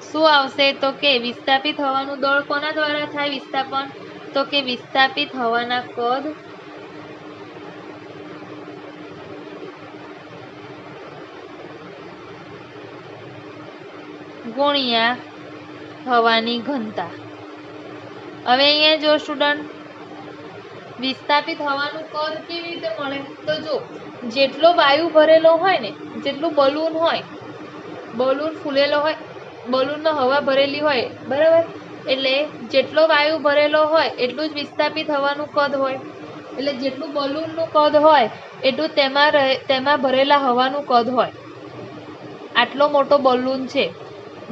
શું આવશે? તો કે વિસ્થાપિત હવાનું દળ કોના દ્વારા થાય વિસ્થાપન? તો કે વિસ્થાપિત હવાના કદ ગુણ્યા હવાની ઘનતા. હવે અહીંયા જો સ્ટુડન્ટ, વિસ્થાપિત હવાનું કદ કેવી રીતે મળે? તો જો જેટલો વાયુ ભરેલો હોય ને, જેટલું બલૂન હોય, બલૂન ફૂલેલો હોય, બલૂનમાં હવા ભરેલી હોય, બરાબર, એટલે જેટલો વાયુ ભરેલો હોય એટલું જ વિસ્થાપિત હવાનું કદ હોય. એટલે જેટલું બલૂનનું કદ હોય એટલું તેમાં ભરેલા હવાનું કદ હોય. આટલો મોટો બલૂન છે,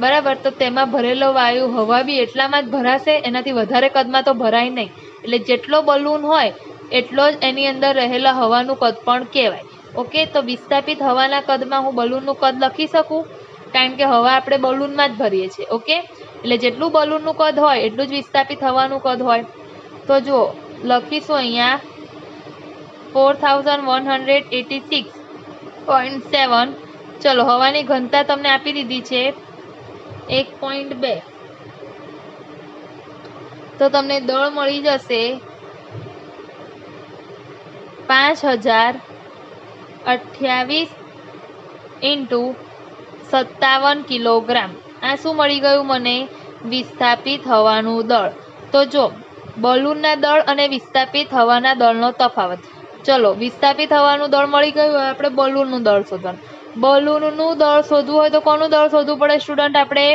બરાબર, તો તેમાં ભરેલો વાયુ, હવા બી એટલામાં જ ભરાશે, એનાથી વધારે કદમાં તો ભરાય નહીં. એટલે જેટલો બલૂન હોય એટલો જ એની અંદર રહેલા હવાનું કદ પણ કહેવાય. ઓકે, તો વિસ્થાપિત હવાના કદમાં હું બલૂનનું કદ લખી શકું, કારણ કે હવા આપણે બલૂનમાં જ ભરીએ છીએ. ઓકે, એટલે જેટલું બલૂનનું કદ હોય એટલું જ વિસ્થાપિત હવાનું કદ હોય. તો જુઓ, લખીશું અહીંયા 4186.7. ચલો હવાની ઘનતા તમને આપી દીધી છે 1.2. તો તમને દળ મળી જશે 5028 × 57 કિલોગ્રામ. આ શું મળી ગયું મને? વિસ્થાપિત હવાનું દળ. તો જો બલૂનના દળ અને વિસ્થાપિત હવાના દળનો તફાવત. ચલો વિસ્થાપિત હવાનું દળ મળી ગયું, હવે આપણે બલૂનનું દળ શોધવાનું. બલૂનનું દળ શોધવું હોય તો કોનું દળ શોધવું પડે સ્ટુડન્ટ? આપણે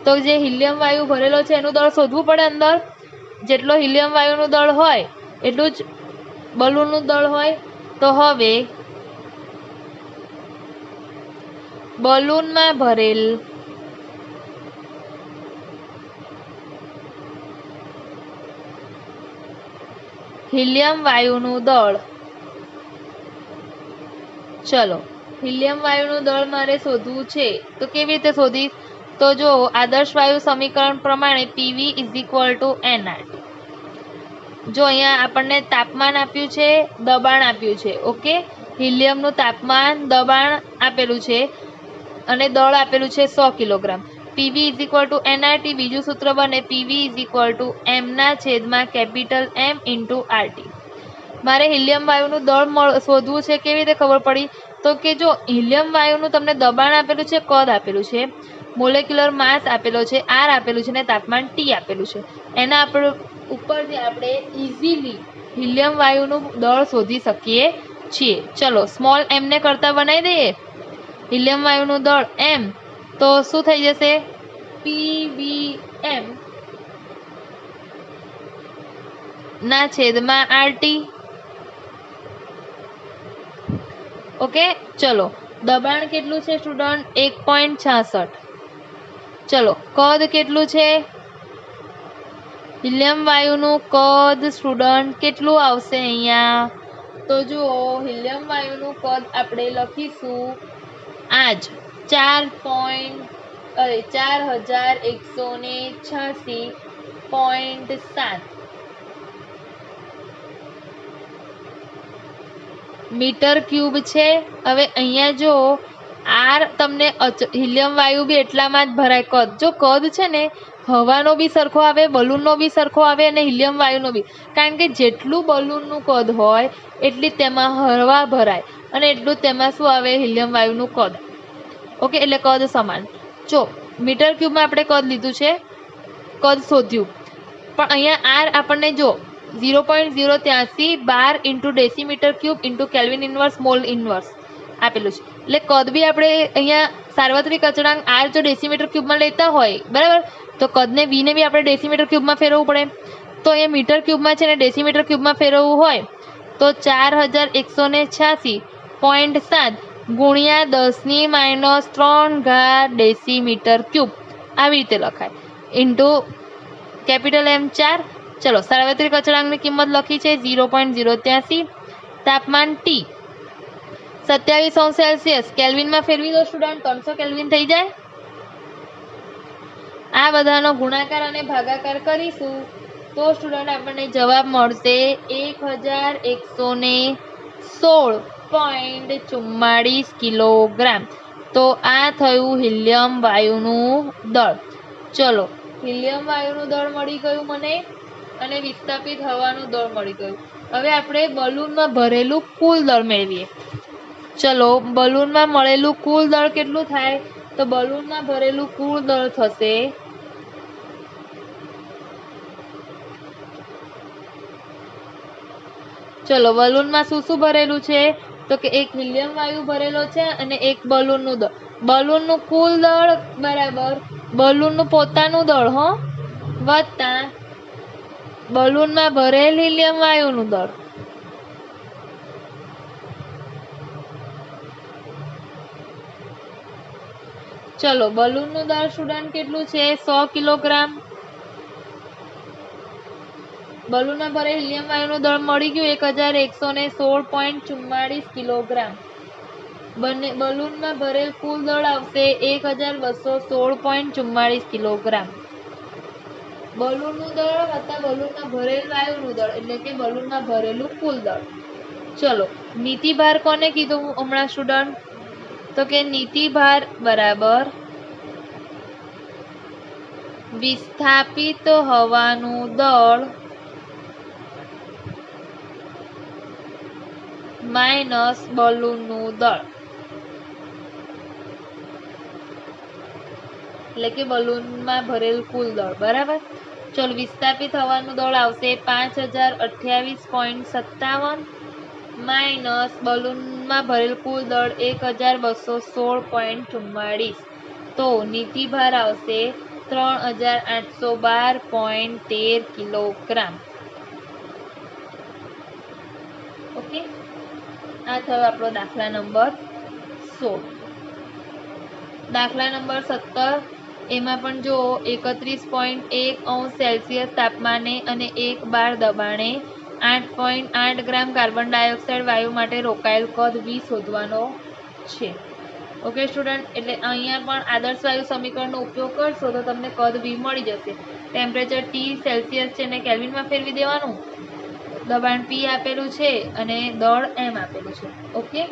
તો જે હિલિયમ વાયુ ભરેલો છે એનું દળ શોધવું પડે અંદર. જેટલો હિલિયમ વાયુનું દળ હોય એટલું જ બલૂનનું દળ હોય. તો હવે બલૂનમાં ભરેલ હિલિયમ વાયુનું દળ. ચલો હિલિયમ વાયુનું દળ મારે શોધવું છે, તો કેવી રીતે શોધીશ? તો જો આદર્શ વાયુ સમીકરણ પ્રમાણે PV = nRT. જો અહીંયા આપણને તાપમાન આપ્યું છે, દબાણ આપ્યું છે. ઓકે, હિલિયમનું તાપમાન, દબાણ આપેલું છે અને દળ આપેલું છે 100 કિલોગ્રામ. PV = nRT. બીજું સૂત્ર બને PV = M/M × RT. મારે હિલિયમ વાયુનું દળ શોધવું છે. કેવી રીતે ખબર પડી? તો કે જો હિલિયમ વાયુનું તમને દબાણ આપેલું છે, કદ આપેલું છે, મોલેક્યુલર માસ આપેલો છે, R આપેલું છે અને તાપમાન T આપેલું છે, એના ઉપરથી આપણે ઇઝીલી હિલિયમ વાયુનું દળ શોધી શકીએ છીએ. ચલો સ્મોલ m ને કરતા બનાવી દઈએ હિલિયમ વાયુનું દળ m, તો શું થઈ જશે? PVM/RT. ઓકે, ચલો દબાણ કેટલું છે સ્ટુડન્ટ? 1.66. ચલો કદ કેટલું છે? હિલિયમ વાયુનું કદ સ્ટુડન્ટ કેટલું આવશે અહીંયા? તો જુઓ હિલિયમ વાયુનું કદ આપણે લખીશું આજ 4186 16.7 મીટર ક્યુબ છે। હવે અહીંયા જો આર તમને હિલિયમ વાયુ બી એટલામાં જ ભરાય કદ। જો કદ છે ને હવાનો બી સરખો આવે, બલૂનનો બી સરખો આવે અને હિલિયમ વાયુનો બી, કારણ કે જેટલું બલૂનનું કદ હોય એટલી તેમાં હવા ભરાય અને એટલું તેમાં શું આવે, હિલિયમ વાયુનું કદ। ઓકે, એટલે કદ સમાન। જો મીટર ક્યુબમાં આપણે કદ લીધું છે, કદ શોધ્યું, પણ અહીંયા આર આપણને જો 0.083 બાર into decimetre cube into kelvin inverse mall inverse આપેલું છે। એટલે કદ બી આપણે અહીંયા સાર્વત્રિક અચળાંક આર જો ડેસીમીટર ક્યુબમાં લેતા હોય બરાબર, તો કદને વીને બી આપણે ડેસીમીટર ક્યુબમાં ફેરવવું પડે। તો અહીંયા મીટર ક્યુબમાં છે ને ડેસીમીટર ક્યુબમાં ફેરવવું હોય તો 4186.7 ગુણ્યા 10⁻³ ડેસીમીટર ક્યુબ આવી રીતે લખાય ઇન્ટુ કેપિટલ M4। ચલો, સાર્વત્રિક અચળાંકની કિંમત લખી છે 0.083, તાપમાન T 27°C, કેલ્વિનમાં ફેરવી દો સ્ટુડન્ટ, 300 કેલ્વિન થઈ જાય। આ બધાનો ગુણાકાર અને ભાગાકાર કરીશું તો સ્ટુડન્ટ આપણને જવાબ મળશે 1116.44 કિલોગ્રામ। તો આ થયું હિલિયમ વાયુનું દળ। ચલો, હિલિયમ વાયુનું દળ મળી ગયું મને અને વિસ્થાપિત હવાનું દળ મળી ગયું। હવે આપણે બલૂનમાં ભરેલું કુલ દળ મેળવીએ। ચલો, બલૂનમાં મળેલું કુલ દળ કેટલું થાય, તો બલૂનમાં ભરેલું કુલ દળ થશે, ચલો બલૂનમાં શું શું ભરેલું છે, તો કે એક હિલિયમ વાયુ ભરેલો છે અને એક બલૂનનું દળ। બલૂનનું કુલ દળ બરાબર બલૂનનું પોતાનું દળ વત્તા બલૂનમાં ભરેલ હિલિયમ વાયુનું દળ। ચલો, બલૂનનું દળ સ્ટુડન્ટ કેટલું છે, 100 કિલોગ્રામ। બલૂનમાં ભરેલ હિલિયમ વાયુનું દળ મળી ગયું 1116.44 કિલોગ્રામ। બલૂનમાં ભરેલ કુલ દળ આવશે 1216.44 કિલોગ્રામ। બલૂનનું દળ વત્તા બલૂનમાં ભરેલ વાયુનું દળ એટલે કે બલૂનમાં ભરેલું કુલ દળ। ચલો, નીતિભાર કોને કીધું હમણાં સ્ટુડન્ટ, તો કે નીતિભાર બરાબર વિસ્થાપિત હવાનું દળ માઇનસ બલૂનનું દળ, એટલે કે બલૂનમાં ભરેલ કુલ દળ બરાબર। ચલો, વિસ્થાપિત હવાનું દળ આવશે 5028.57 માઇનસ બલૂનમાં ભરેલ કુલ દળ 1216.44। તો નીતિભાર આવશે 3812.13 કિલોગ્રામ। ઓકે, આ થયો આપણો દાખલા નંબર 16। દાખલા નંબર 17, એમાં પણ જો 31.1°C તાપમાને અને 1 બાર દબાણે 8.8 ગ્રામ કાર્બન ડાયોક્સાઇડ વાયુ માટે રોકાયેલ કદ V શોધવાનો છે। ઓકે સ્ટુડન્ટ, એટલે અહીંયા પણ આદર્શ વાયુ સમીકરણનો ઉપયોગ કરશો તો તમને કદ V મળી જશે। ટેમ્પરેચર T સેલ્સિયસ છે ને કેલ્વિનમાં ફેરવી દેવાનું, દબાણ P આપેલું છે અને દળ M આપેલું છે। ઓકે,